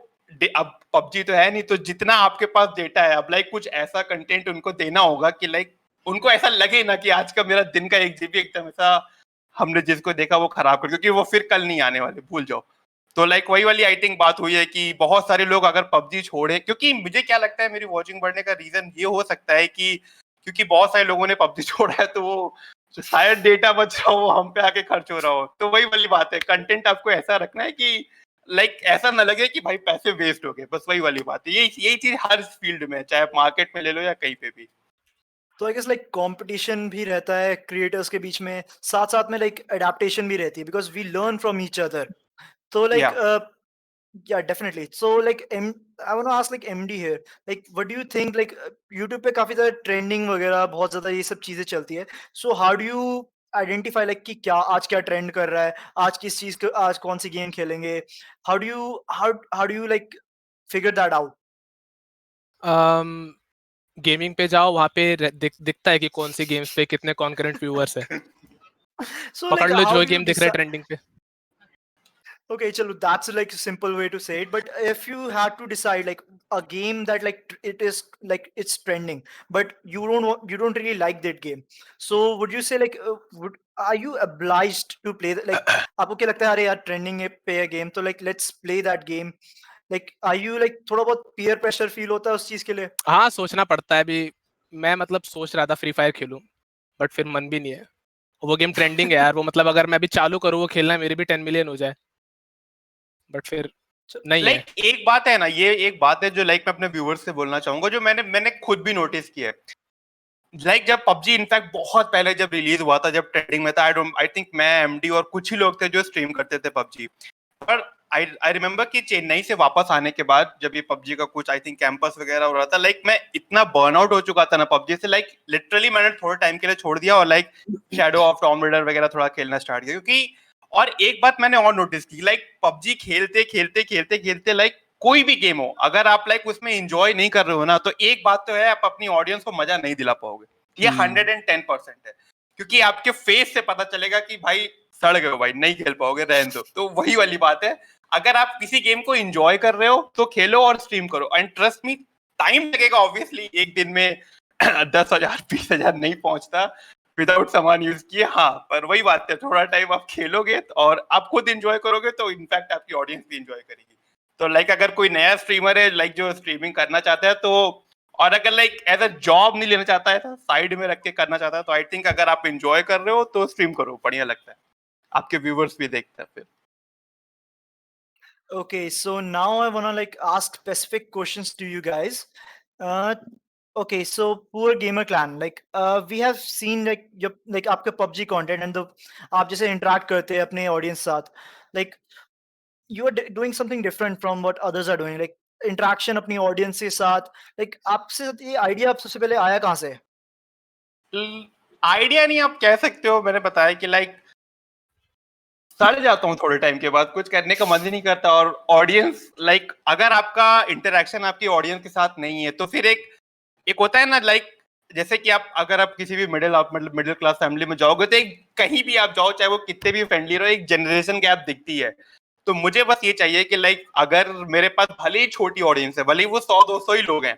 पबजी तो है नहीं, तो जितना आपके पास डेटा है, अब लाइक कुछ ऐसा कंटेंट उनको देना होगा कि लाइक उनको ऐसा लगे ना कि आज का मेरा दिन का 1 GB एकदम ऐसा हमने जिसको देखा वो खराब कर, क्योंकि वो फिर कल नहीं आने वाले, भूल जाओ। तो लाइक वही वाली आई थिंक बात हुई है कि बहुत सारे लोग अगर पबजी छोड़े, क्योंकि मुझे क्या लगता है मेरी वॉचिंग बढ़ने का रीजन ये हो सकता है कि क्योंकि बहुत सारे लोगों ने पबजी छोड़ा है, तो वो जो शायद डेटा बच रहा हो वो हम पे आके खर्च हो रहा हो। तो वही वाली बात है, कंटेंट आपको ऐसा रखना है कि लाइक ऐसा ना लगे कि भाई पैसे वेस्ट हो गए, बस वही वाली बात है। यही चीज हर फील्ड में, चाहे आप मार्केट में ले लो या कहीं पे भी। तो आई गेस लाइक कंपटीशन भी रहता है क्रिएटर्स के बीच में, साथ साथ में लाइक एडेप्टेशन भी रहती है because we learn from each other. तो या like yeah, definitely. So like I want to ask like MD here, like what do you think, like YouTube पे काफी ज्यादा ट्रेंडिंग वगैरह बहुत ज्यादा ये सब चीजें चलती है, so how do you identify like कि क्या आज क्या ट्रेंड कर रहा है, आज किस चीज को, आज कौन सी गेम खेलेंगे, how do you like figure that out? Gaming पे जाओ, वहाँ पे दिखता है कि कौन सी गेम्स पे कितने कॉन्करेंट व्यूअर्स है। So like पकड़ लो how जो do you गेम दिख रहा है decide? ट्रेंडिंग पे। Okay, chalo, that's like a simple way to say it. But if you had to decide like a game that like it is like it's trending, but you don't really like that game, so would you say like are you obliged to play that? Like आपको क्या लगता है अरे यार trending है पे game तो like let's play that game? Like are you like थोड़ा बहुत peer pressure feel होता है उस चीज के लिए? हाँ, सोचना पड़ता है। अभी मैं मतलब सोच रहा था फ्री फायर खेलूं, बट फिर मन भी नहीं है। वो गेम ट्रेंडिंग है यार, वो मतलब अगर मैं अभी चालू करूँ वो खेलना, मेरी भी 10 मिलियन हो जाए, बट फिर नहीं है। लाइक एक बात है ना, ये एक बात है जो लाइक मैं अपने व्यूअर्स से बोलना चाहूंगा, जो मैंने खुद भी नोटिस किया है। लाइक जब पबजी इनफैक्ट बहुत पहले जब रिलीज हुआ था, जब ट्रेंडिंग में था, आई थिंक मैं, एमडी और कुछ ही लोग थे जो स्ट्रीम करते थे पबजी। पर आई रिमेम्बर कि चेन्नई से वापस आने के बाद जब ये पबजी का कुछ आई थिंक कैंपस वगैरह हो रहा था, लाइक मैं इतना बर्नआउट हो चुका था ना पबजी से, लाइक लिटरली मैंने थोड़े टाइम के लिए छोड़ दिया और like shadow of Tomb Raider वगैरह थोड़ा खेलना स्टार्ट किया। क्योंकि और एक बात मैंने और नोटिस की, लाइक पबजी खेलते खेलते खेलते खेलते लाइक कोई भी गेम हो, अगर आप लाइक उसमें एंजॉय नहीं कर रहे हो ना, तो एक बात तो है, आप अपनी ऑडियंस को मजा नहीं दिला पाओगे। ये 110% है, क्योंकि आपके फेस से पता चलेगा कि भाई सड़ गए हो भाई, नहीं खेल पाओगे, रहने दो। तो वही वाली बात है, अगर आप किसी गेम को एंजॉय कर रहे हो तो खेलो और स्ट्रीम करो। एंड ट्रस्ट मी, टाइम लगेगा ऑब्वियसली, एक दिन में 10,000 20,000 नहीं पहुंचता विदाउट सामान यूज किए, हाँ, पर वही बात है, थोड़ा टाइम आप खेलोगे और आप खुद एंजॉय करोगे तो इनफैक्ट आपकी ऑडियंस भी एंजॉय करेगी। तो लाइक अगर कोई नया स्ट्रीमर है लाइक जो स्ट्रीमिंग करना चाहता है, तो और अगर लाइक एज अ जॉब नहीं लेना चाहता है, साइड में रख के करना चाहता है, तो आई थिंक अगर आप एंजॉय कर रहे हो तो स्ट्रीम करो, बढ़िया लगता है, आपके व्यूवर्स भी देखते हैं फिर। Okay, so now I wanna like ask specific questions to you guys. Uh, okay, so poor gamer clan, like we have seen like your like आपका PUBG content and the आप जैसे interact करते हैं अपने audience साथ, like you are doing something different from what others are doing, like interaction अपनी audience के साथ, like आपसे ये idea आप सबसे पहले आया कहाँ से? आइडिया नहीं आप कह सकते हो, मैंने बताया कि लाइक सड़ जाता हूँ थोड़े टाइम के बाद, कुछ करने का मन ही नहीं करता। और ऑडियंस लाइक अगर आपका इंटरेक्शन आपकी ऑडियंस के साथ नहीं है, तो फिर एक होता है ना, लाइक जैसे कि आप अगर आप किसी भी मिडिल क्लास फैमिली में जाओगे, तो एक कहीं भी आप जाओ, चाहे वो कितने भी फ्रेंडली रहो, एक जनरेशन गैप दिखती है। तो मुझे बस ये चाहिए कि लाइक अगर मेरे पास भले ही छोटी ऑडियंस है, भले ही वो 100-200 ही लोग हैं,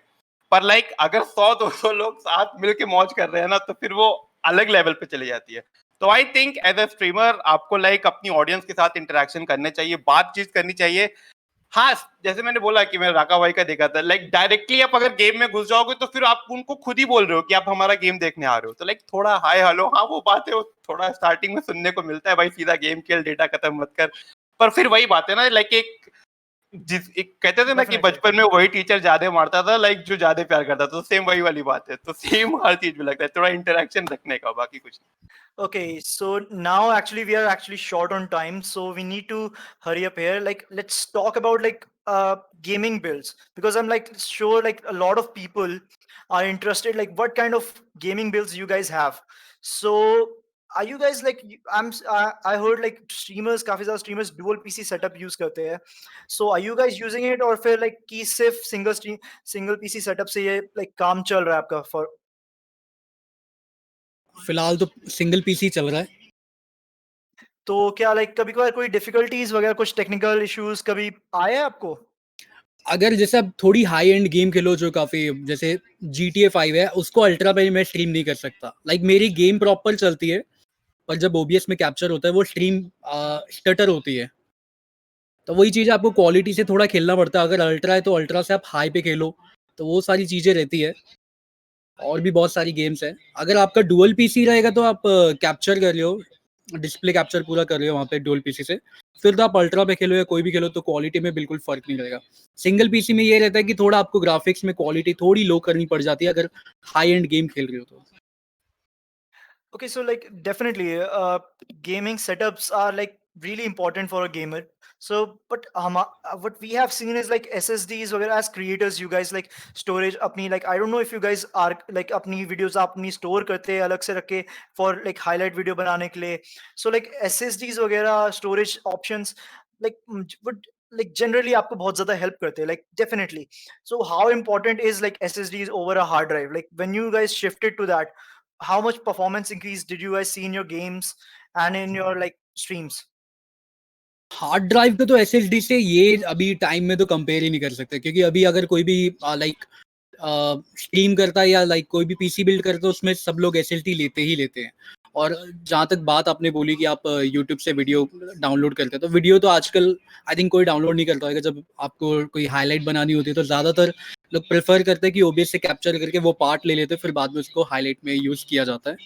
पर लाइक अगर 100-200 लोग साथ मिलके मौज कर रहे हैं ना, तो फिर वो अलग लेवल पे चली जाती है। तो I think as a streamer आपको लाइक अपनी ऑडियंस के साथ इंटरेक्शन करने चाहिए, बातचीत करनी चाहिए। हाँ, जैसे मैंने बोला कि मैं राका भाई का देखा था, लाइक डायरेक्टली आप अगर गेम में घुस जाओगे तो फिर आप उनको खुद ही बोल रहे हो कि आप हमारा गेम देखने आ रहे हो, तो लाइक थोड़ा हाय हेलो, हाँ वो बात है, वो थोड़ा स्टार्टिंग में सुनने को मिलता है, भाई सीधा गेम खेल, डेटा खत्म मत कर। पर फिर वही बात है ना, लाइक एक कहते थे ना कि Definitely. बचपन में वही टीचर ज्यादा मारता था लाइक जो ज्यादा प्यार करता था, तो सेम वही वाली बात है। तो सेम हर चीज में लगता है, थोड़ा इंटरेक्शन रखने का, बाकी कुछ नहीं। Okay, so now actually we are actually short on time, so we need to hurry up here. Like, let's talk about like gaming builds, because I'm like sure like a lot of people are interested. Like, what kind of gaming builds you guys have? So, are you guys like I heard like streamers, काफी ज़्यादा streamers dual PC setup use करते हैं. So, are you guys using it or फिर like कि सिर्फ single PC setup से ये like काम चल रहा है आपका for? फिलहाल तो सिंगल पीसी चल रहा है। तो क्या लाइक कभी-कभार कोई डिफिकल्टीज वगैरह कुछ टेक्निकल इश्यूज कभी आए हैं आपको? अगर जैसे आप थोड़ी हाई एंड गेम खेलो जो काफी जैसे GTA 5 है, उसको अल्ट्रा पे मैं स्ट्रीम नहीं कर सकता। लाइक मेरी गेम प्रॉपर चलती है, पर जब OBS में कैप्चर होता है वो स्ट्रीम स्टटर होती है। तो वही चीज़ आपको क्वालिटी से थोड़ा खेलना पड़ता है। अगर अल्ट्रा है तो अल्ट्रा से आप हाई पे खेलो, तो वो सारी चीज़ें रहती है। और भी बहुत सारी गेम्स है। अगर आपका डुअल पीसी रहेगा तो आप कैप्चर कर रहे हो, डिस्प्ले कैप्चर पूरा कर रहे हो वहाँ पे डुअल पीसी से, फिर तो आप अल्ट्रा पे खेलो या कोई भी खेलो तो क्वालिटी में बिल्कुल फर्क नहीं रहेगा। सिंगल पीसी में ये रहता है कि थोड़ा आपको ग्राफिक्स में क्वालिटी थोड़ी लो करनी पड़ जाती है अगर हाई एंड गेम खेल रहे हो तो। Okay, so like definitely, gaming setups are like really important for a gamer. So, but what we have seen is like SSDs, वगैरह as creators, you guys like storage अपनी like I don't know if you guys are like अपनी videos अपनी store करते हैं अलग से रख के for like highlight video बनाने के लिए. So like SSDs वगैरह storage options like would like generally आपको बहुत ज़्यादा help करते हैं like definitely. So how important is like SSDs over a hard drive? Like when you guys shifted to that, how much performance increase did you guys see in your games and in your like streams? Hard drive पे तो SSD से ये अभी time में तो compare ही नहीं कर सकते, क्योंकि अभी अगर कोई भी लाइक स्ट्रीम करता है या लाइक कोई भी पीसी बिल्ड करता है उसमें सब लोग SSD लेते ही लेते हैं। और जहाँ तक बात आपने बोली कि आप यूट्यूब से वीडियो डाउनलोड करते हैं, तो वीडियो तो आजकल आई थिंक कोई डाउनलोड नहीं करता होगा। जब आपको कोई हाईलाइट बनानी होती है तो ज़्यादातर लोग प्रेफर करते हैं कि OBS से कैप्चर करके वो पार्ट ले लेते हैं, फिर बाद में उसको हाईलाइट में यूज़ किया जाता है।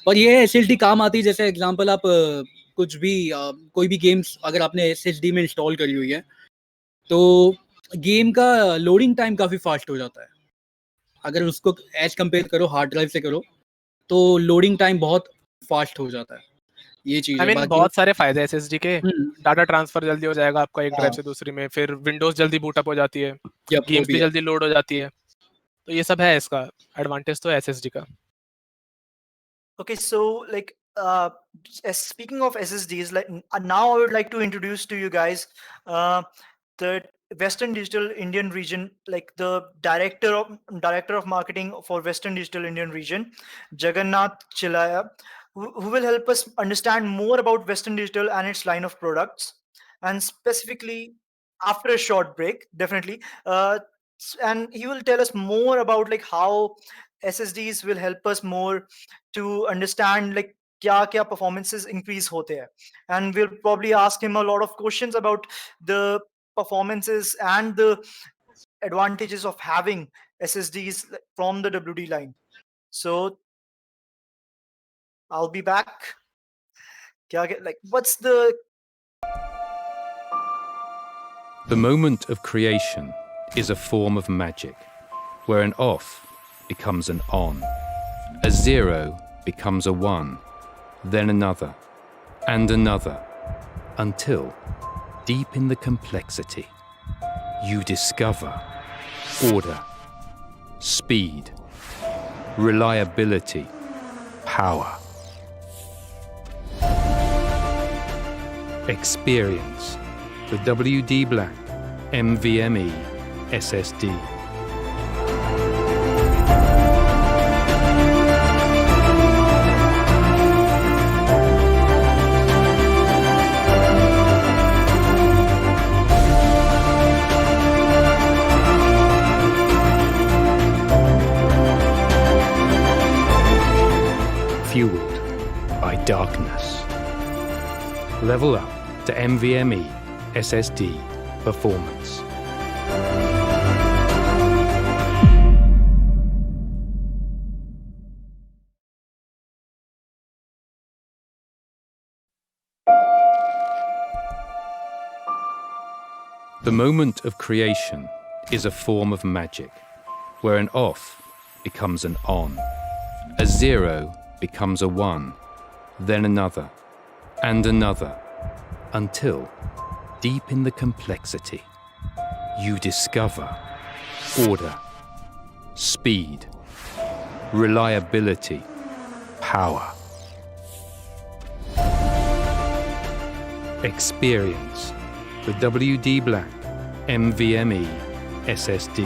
पर ये SSD काम आती है। जैसे एग्जांपल आप कुछ भी कोई भी गेम्स अगर आपने SSD में इंस्टॉल करी हुई है तो गेम का लोडिंग टाइम काफ़ी फास्ट हो जाता है। अगर उसको एज कंपेयर करो हार्ड ड्राइव से करो तो लोडिंग टाइम बहुत फास्ट हो जाता है। ये चीज़ आई है। मीन बाकी बहुत सारे फायदे हैं SSD के। डाटा ट्रांसफर जल्दी हो जाएगा आपका एक ड्राइव हाँ, से दूसरी में, फिर विंडोज जल्दी बूटअप हो जाती है, यप, वो गेम्स भी भी है। जल्दी लोड हो जाती है। तो ये सब है इसका एडवांटेज तो है SSD का। Okay, so like speaking of SSDs, like now I would like to introduce to you guys the Western Digital Indian region, like the director of marketing for Western Digital Indian region, Jagannath Chilaya, who will help us understand more about Western Digital and its line of products, and specifically after a short break, definitely. And he will tell us more about like how SSDs will help us more to understand like क्या performances increase होते हैं, and we'll probably ask him a lot of questions about the performances and the advantages of having SSDs from the WD line. So I'll be back. What's the moment of creation is a form of magic, where an off becomes an on, a 0 becomes a 1, then another, and another, until, deep in the complexity, you discover order, speed, reliability, power. Experience the WD Black NVMe SSD. Fueled by darkness. Level up to NVMe SSD performance. The moment of creation is a form of magic, where an off becomes an on, a 0 becomes a 1, then another, and another, until, deep in the complexity, you discover order, speed, reliability, power. Experience the WD Black NVMe SSD.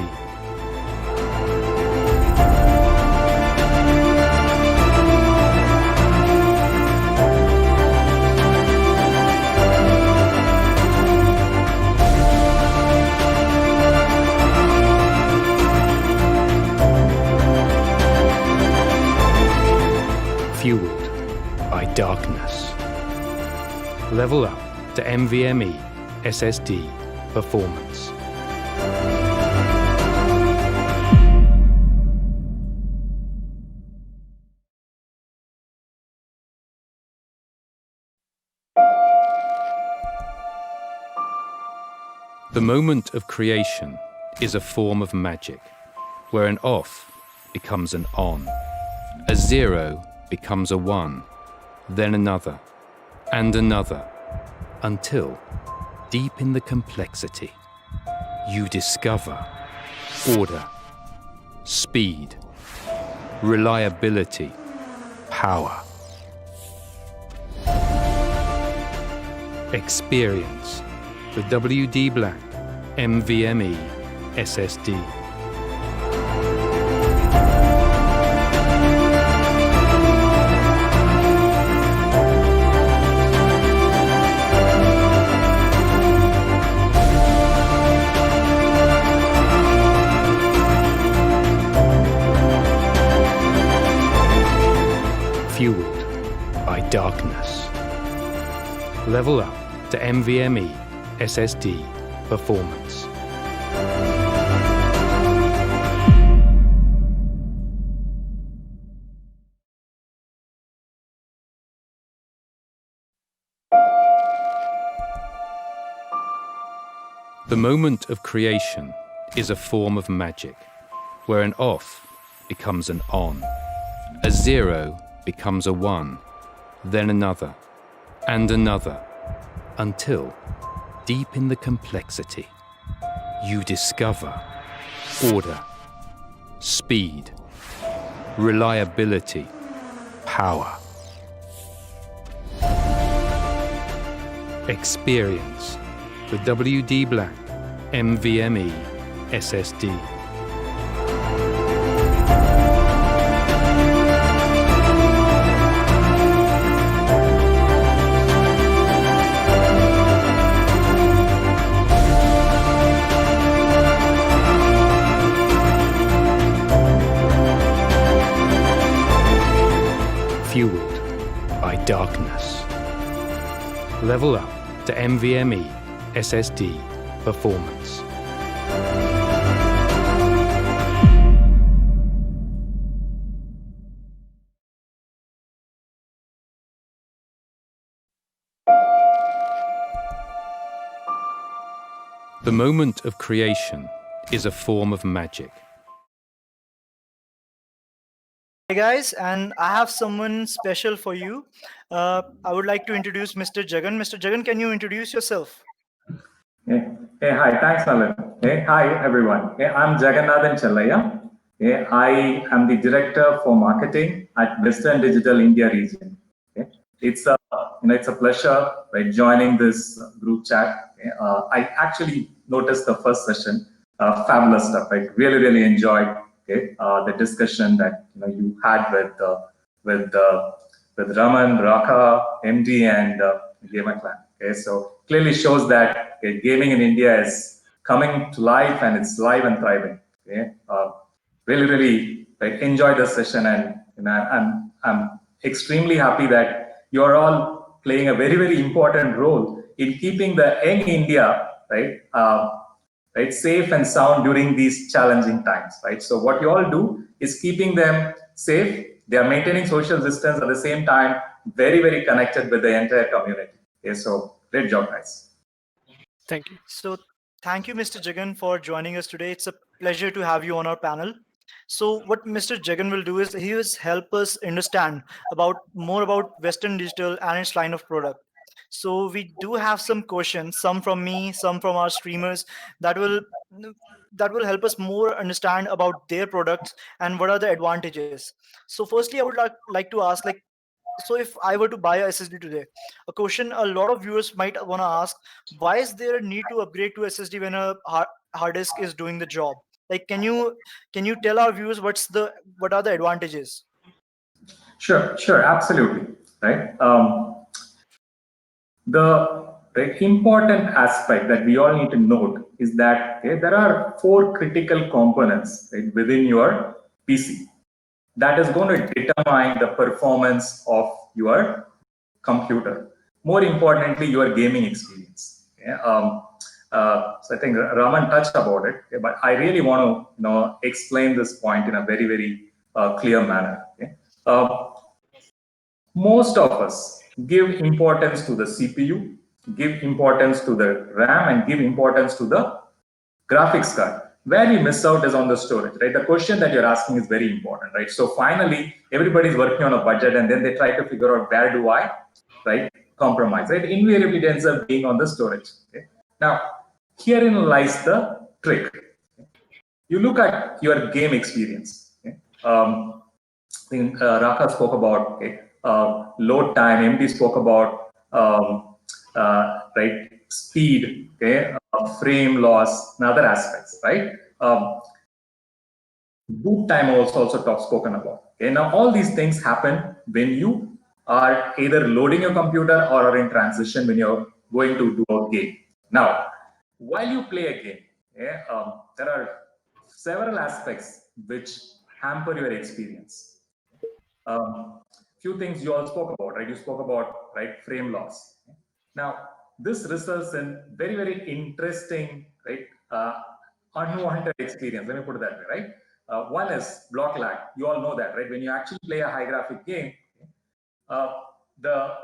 darkness. Level up to NVMe SSD performance. The moment of creation is a form of magic, where an off becomes an on, a zero becomes a one, then another, and another, until, deep in the complexity, you discover order, speed, reliability, power. Experience the WD Black NVMe SSD. Fueled by darkness. Level up to NVMe SSD performance. The moment of creation is a form of magic, where an off becomes an on, a zero becomes a one, then another, and another, until, deep in the complexity, you discover order, speed, reliability, power. Experience the WD Black NVMe SSD. Fueled by darkness. Level up to NVMe SSD performance. The moment of creation is a form of magic. Hey guys, and I have someone special for you. I would like to introduce Mr. Jagan. Mr. Jagan, can you introduce yourself? Hi, thanks, Alan. Hi, everyone. I'm Jagannathan Chellaya. I am the Director for Marketing at Western Digital India region. It's a pleasure joining this group chat. I actually noticed the first session, fabulous stuff. I really enjoyed the discussion that you had with Raman, Raka, MD, and Gamer Clan. So clearly shows that gaming in India is coming to life and it's live and thriving. Really enjoyed the session, and I'm extremely happy that you're all playing a very important role in keeping the young India safe and sound during these challenging times. So what you all do is keeping them safe. They are maintaining social distance at the same time, very connected with the entire community. So great job, guys. Thank you. So thank you, Mr. Jagan, for joining us today. It's a pleasure to have you on our panel. So what Mr. Jagan will do is he will help us understand more about Western Digital and its line of product. So we do have some questions, some from me, some from our streamers, that will help us more understand about their products and what are the advantages. So firstly, I would like to ask, so if I were to buy a SSD today, a question a lot of viewers might want to ask: why is there a need to upgrade to SSD when a hard disk is doing the job? Can you tell our viewers what are the advantages? Sure, absolutely. Right. The important aspect that we all need to note is that there are 4 critical components within your PC that is going to determine the performance of your computer. More importantly, your gaming experience. Yeah? So I think Raman touched about it, okay? But I really want to explain this point in a very, very clear manner. Okay? Most of us give importance to the CPU, give importance to the RAM, and give importance to the graphics card. Where we miss out is on the storage, right? The question that you're asking is very important, right? So finally, everybody's working on a budget, and then they try to figure out where do I, right, compromise, right? Invariably, it ends up being on the storage. Okay? Now, herein lies the trick. You look at your game experience. Okay? I think Raka spoke about load time. MD spoke about right, speed, okay, frame loss, and other aspects, right? Boot time also spoken about. Okay, now all these things happen when you are either loading your computer or are in transition when you're going to do a game. Now, while you play a game, okay, there are several aspects which hamper your experience. Few things you all spoke about, right? You spoke about, right, frame loss. Now, this results in very, very interesting, right, unwanted experience. Let me put it that way, right? One is block lag. You all know that, right? When you actually play a high graphic game, the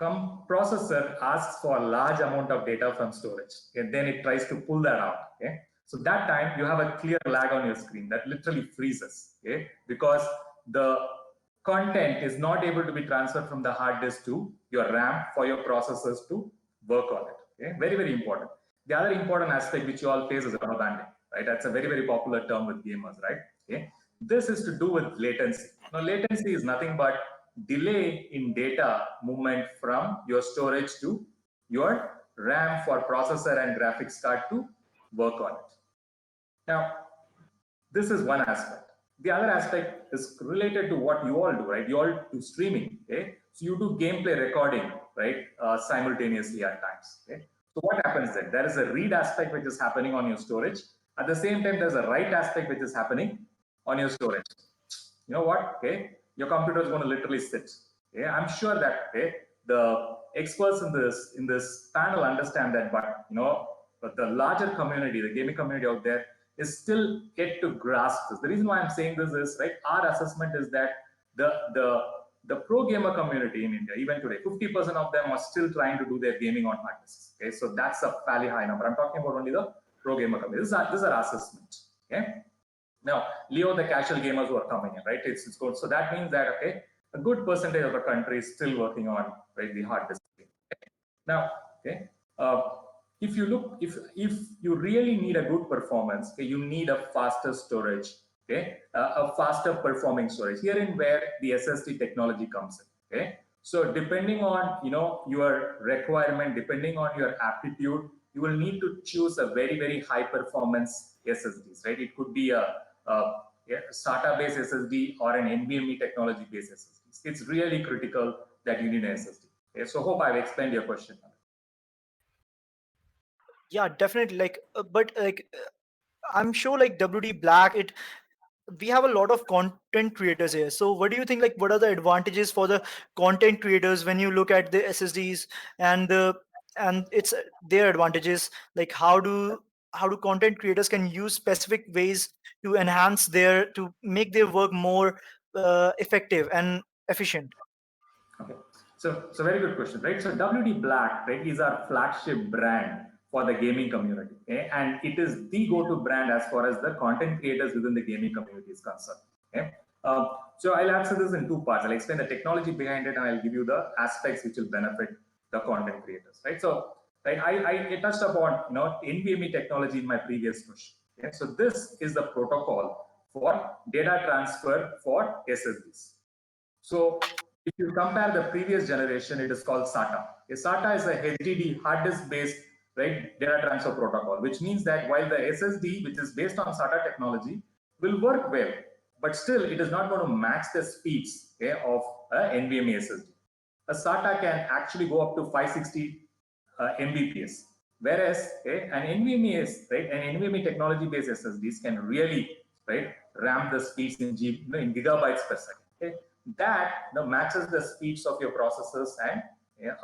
processor asks for a large amount of data from storage, and then it tries to pull that out. Okay, so that time you have a clear lag on your screen that literally freezes. Okay, because the content is not able to be transferred from the hard disk to your RAM for your processors to work on it. Okay, very, very important. The other important aspect which you all face is rubber banding, right? That's a very, very popular term with gamers, right? Okay, this is to do with latency. Now, latency is nothing but delay in data movement from your storage to your RAM for processor and graphics card to work on it. Now, this is one aspect. The other aspect is related to what you all do, right? You all do streaming, okay? So you do gameplay recording, right? Simultaneously at times, okay? So what happens then? There is a read aspect which is happening on your storage. At the same time, there's a write aspect which is happening on your storage. You know what? Okay, your computer is going to literally sit. Okay, I'm sure that the experts in this panel understand that, but but the larger community, the gaming community out there, is still yet to grasp this. The reason why I'm saying this is, right, our assessment is that the pro gamer community in India, even today, 50% of them are still trying to do their gaming on hard disks. Okay, so that's a fairly high number. I'm talking about only the pro gamer community. This is our assessment. Okay. Now, Leo, the casual gamers who are coming in, right? It's good. So that means that, okay, a good percentage of the country is still working on, right, the hard disk. Okay? Now, okay, if you look, if you really need a good performance, okay, you need a faster storage, okay, a faster performing storage. Herein where the SSD technology comes in, okay. So depending on your requirement, depending on your aptitude, you will need to choose a very, very high performance SSDs, right? It could be a SATA-based SSD or an NVMe technology-based SSD. It's really critical that you need an SSD. Okay? So hope I've explained your question. Yeah, definitely. I'm sure like WD Black, we have a lot of content creators here. So what do you think, like, what are the advantages for the content creators when you look at the SSDs and it's their advantages? Like, how do content creators can use specific ways to enhance to make their work more effective and efficient? Okay, so very good question, right? So WD Black, right, is our flagship brand for the gaming community, okay? And it is the go-to brand as far as the content creators within the gaming community is concerned. Okay, so I'll answer this in two parts. I'll explain the technology behind it, and I'll give you the aspects which will benefit the content creators, right? So, right, I touched upon NVMe technology in my previous question. Okay, so this is the protocol for data transfer for SSDs. So if you compare the previous generation, it is called SATA. A SATA is a HDD hard disk based, right, data transfer protocol, which means that while the SSD, which is based on SATA technology, will work well, but still it is not going to match the speeds, okay, of an NVMe SSD. A SATA can actually go up to 560 Mbps, whereas an NVMe is, right, an NVMe technology based SSDs can really, right, ramp the speeds in gigabytes per second. Okay? That matches the speeds of your processors and yeah,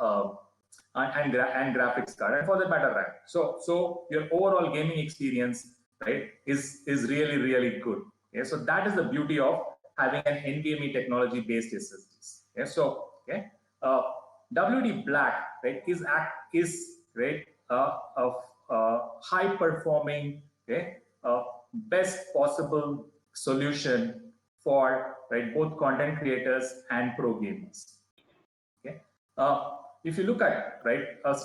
and graphics card, and for that matter, RAM. So your overall gaming experience, right, is really good. Okay, so that is the beauty of having an NVMe technology based SSDs. Okay, so okay, uh, WD Black, right, is right of high performing, okay, best possible solution for, right, both content creators and pro gamers. Okay, if you look at, right, a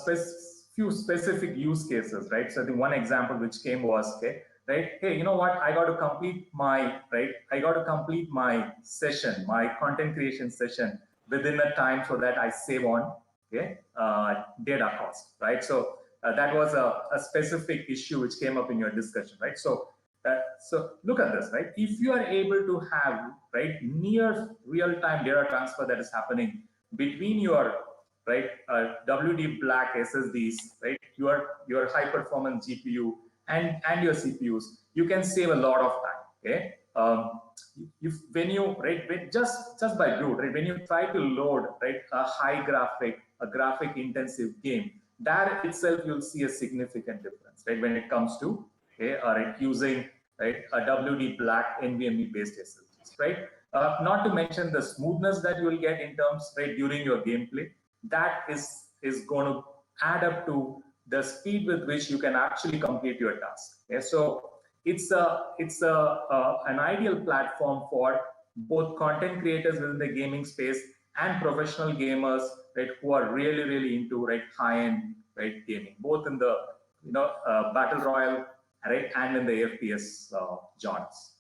few specific use cases, right. So the one example which came was, okay, right, hey, you know what, I got to complete my, right, I got to complete my session, my content creation session within a time so that I save on, okay, data cost, right. So that was a specific issue which came up in your discussion, right. So look at this, right? If you are able to have, right, near real-time data transfer that is happening between your, right, WD Black SSDs, right, your high-performance GPU and your CPUs, you can save a lot of time. Okay, when you, right, just by brute, right, when you try to load, right, a graphic intensive game, there itself you'll see a significant difference, right, when it comes to, okay, right, using, right, a WD Black NVMe based SSDs, right. Not to mention the smoothness that you will get in terms, right, during your gameplay. That is going to add up to the speed with which you can actually complete your task. Okay? So it's an ideal platform for both content creators within the gaming space and professional gamers, right, who are really into, right, high end, right, gaming, both in the, battle royale, right, and in the FPS genres.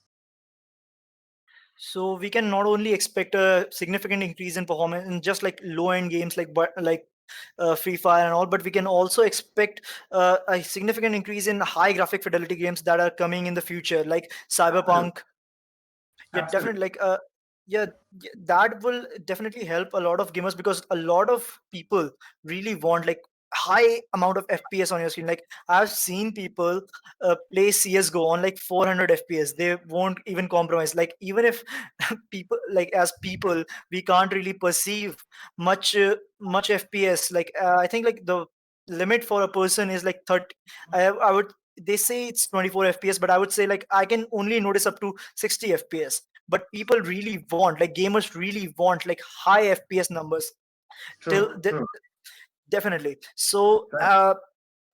So we can not only expect a significant increase in performance in just like low end games like Free Fire and all, but we can also expect a significant increase in high graphic fidelity games that are coming in the future, like Cyberpunk. Yeah, Absolutely. definitely. Like, that will definitely help a lot of gamers because a lot of people really want like high amount of FPS on your screen. Like, I've seen people play CS:GO on like 400 FPS. They won't even compromise. Like, even if people, like, as people, we can't really perceive much FPS. Like, I think like the limit for a person is like 30. I would, they say it's 24 FPS, but I would say like I can only notice up to 60 FPS. But people really want, like gamers really want like high FPS numbers. Till True, true. definitely. So Right.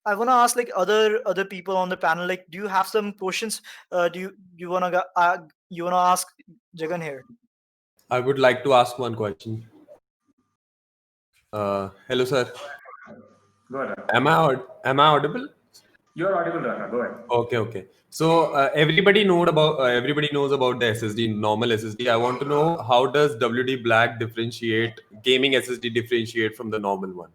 I want to ask like other people on the panel, like, do you have some questions? Do you want to you want to ask Jagan here? I would like to ask one question. Hello, sir. Go ahead. Am I audible? You're audible, Raka. Go ahead. Okay. So everybody knows about the SSD, normal SSD. I want to know, how does WD Black differentiate, gaming SSD differentiate from the normal one?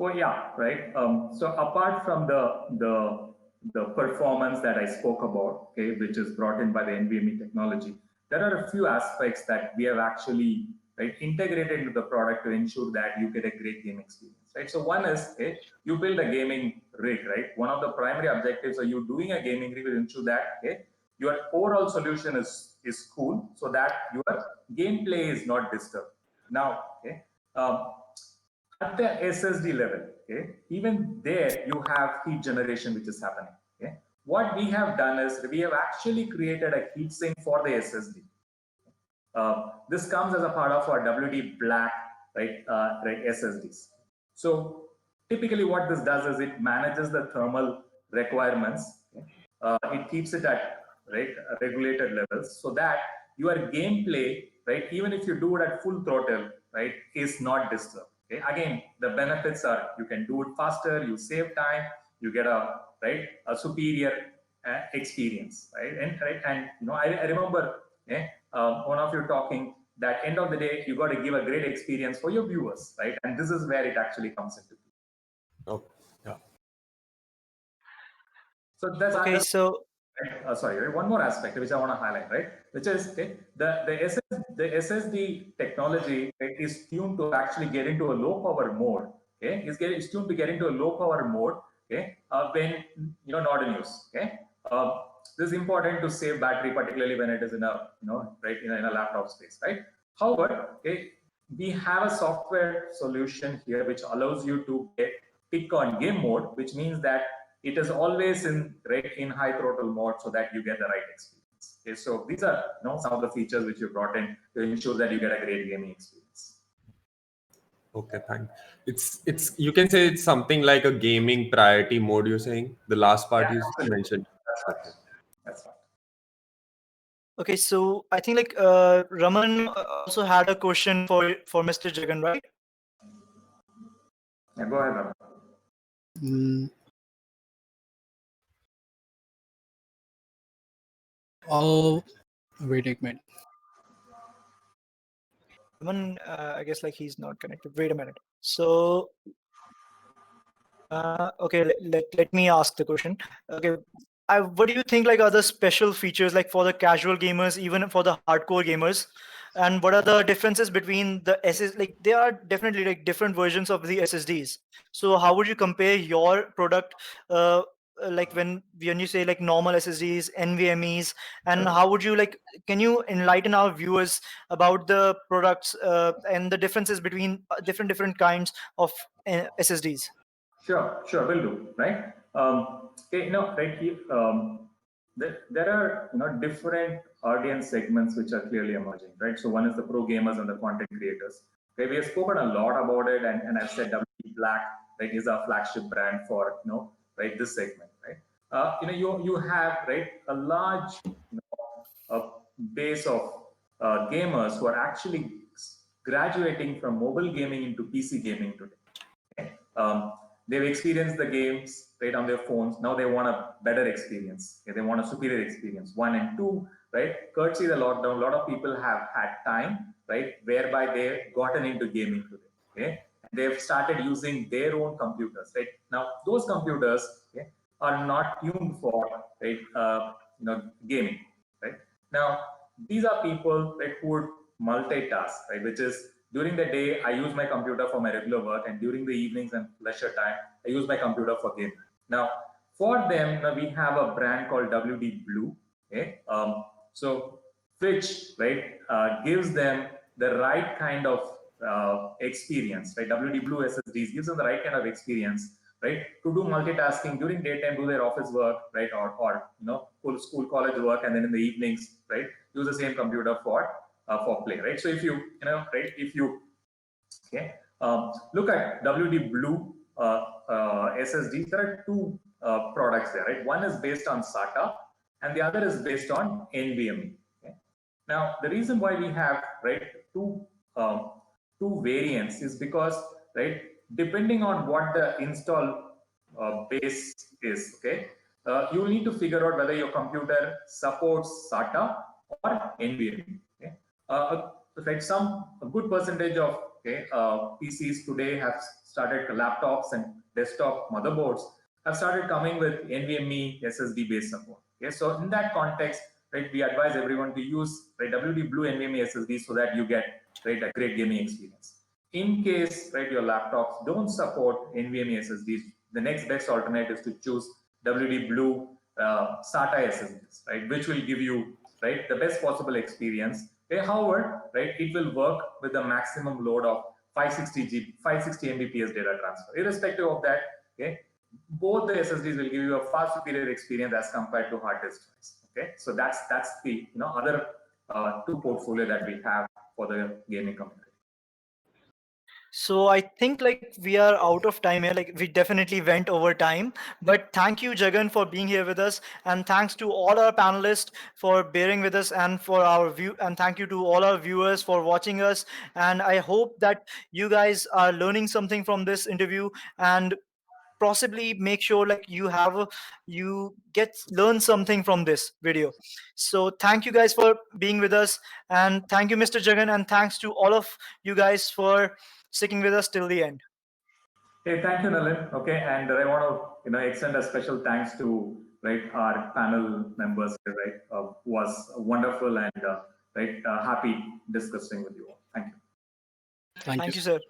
Oh yeah, right. So apart from the performance that I spoke about, okay, which is brought in by the NVMe technology, there are a few aspects that we have actually, right, integrated into the product to ensure that you get a great game experience, right? So one is, okay, you build a gaming rig, right? One of the primary objectives of you doing a gaming rig will ensure that, okay, your overall solution is cool, so that your gameplay is not disturbed. Now, okay. At the SSD level, okay, even there you have heat generation which is happening. Okay, what we have done is we have actually created a heat sink for the SSD. This comes as a part of our WD Black, right, right, SSDs. So typically, what this does is it manages the thermal requirements. Okay? It keeps it at, right, regulated levels so that your gameplay, right, even if you do it at full throttle, right, is not disturbed. Okay? Again, the benefits are you can do it faster, you save time, you get a superior experience, right? And I remember, one of you talking that end of the day you got to give a great experience for your viewers, right? And this is where it actually comes into play. Oh, yeah. So that's Okay, so sorry, right? One more aspect which I want to highlight, right? Which is, okay, the SSD technology, right, is tuned to actually get into a low power mode. Okay, it's tuned to get into a low power mode. Okay, when not in use. Okay, this is important to save battery, particularly when it is in a right in a laptop space, right? However, okay, we have a software solution here which allows you to pick on game mode, which means that it is always in high throttle mode so that you get the right experience. Okay, so these are some of the features which you brought in to ensure that you get a great gaming experience. Okay, thank. It's you can say it's something like a gaming priority mode. You're saying the last part you mentioned. That's right. Okay. That's right. Okay, so I think like Raman also had a question for Mr. Jagan, right? Yeah, go ahead, Raman. Oh, wait a minute. Raman, I guess like he's not connected. Wait a minute. So, okay, let me ask the question. Okay, what do you think like are the special features like for the casual gamers, even for the hardcore gamers? And what are the differences between the SS? Like there are definitely like different versions of the SSDs. So how would you compare your product, like when you say like normal SSDs, NVMe's, and how would you like? Can you enlighten our viewers about the products and the differences between different kinds of SSDs? Sure, will do. Right. Okay, right here, there are different audience segments which are clearly emerging. Right. So one is the pro gamers and the content creators. Okay, we have spoken a lot about it, and I've said WD Black right is our flagship brand for right this segment. Right. You have right a large a base of gamers who are actually graduating from mobile gaming into PC gaming today. Okay? They've experienced the games right on their phones. Now they want a better experience. Okay? They want a superior experience. One and two, right? Courtesy the lockdown, a lot of people have had time, right, whereby they've gotten into gaming today. Okay? And they've started using their own computers. Right now, those computers okay, are not tuned for right, gaming. Right now, these are people right, who would multitask, right, which is during the day, I use my computer for my regular work, and during the evenings and leisure time, I use my computer for gaming. Now, for them, we have a brand called WD Blue. Okay, so which right gives them the right kind of experience. Right, WD Blue SSDs gives them the right kind of experience. Right, to do multitasking during daytime, do their office work, right, or school, college work, and then in the evenings, right, use the same computer for play, right? So if you right, if you okay, look at WD Blue SSDs, there are two products there, right? One is based on SATA, and the other is based on NVMe. Okay? Now, the reason why we have right um, two variants is because right, depending on what the install base is, okay, you will need to figure out whether your computer supports SATA or NVMe. Okay? Like a good percentage of PCs today have started laptops and desktop motherboards have started coming with NVMe SSD based support. Okay, so in that context, right, we advise everyone to use right, WD Blue NVMe SSD so that you get right a great gaming experience. In case right your laptops don't support NVMe SSDs, the next best alternative is to choose WD Blue SATA SSDs, right, which will give you right the best possible experience. Okay, however, right, it will work with a maximum load of 560 Mbps data transfer. Irrespective of that, okay, both the SSDs will give you a far superior experience as compared to hard disk drives. Okay, so that's the other two portfolio that we have for the gaming community. So I think like we are out of time here. Like we definitely went over time. But thank you, Jagan, for being here with us, and thanks to all our panelists for bearing with us, and for our view. And thank you to all our viewers for watching us. And I hope that you guys are learning something from this interview, and possibly make sure like you learn something from this video. So thank you guys for being with us, and thank you, Mr. Jagan, and thanks to all of you guys for sticking with us till the end. Hey, thank you, Nalin. Okay, and I want to extend a special thanks to right our panel members. Right, was wonderful and right happy discussing with you all. Thank you. Thank Thank you. you, sir.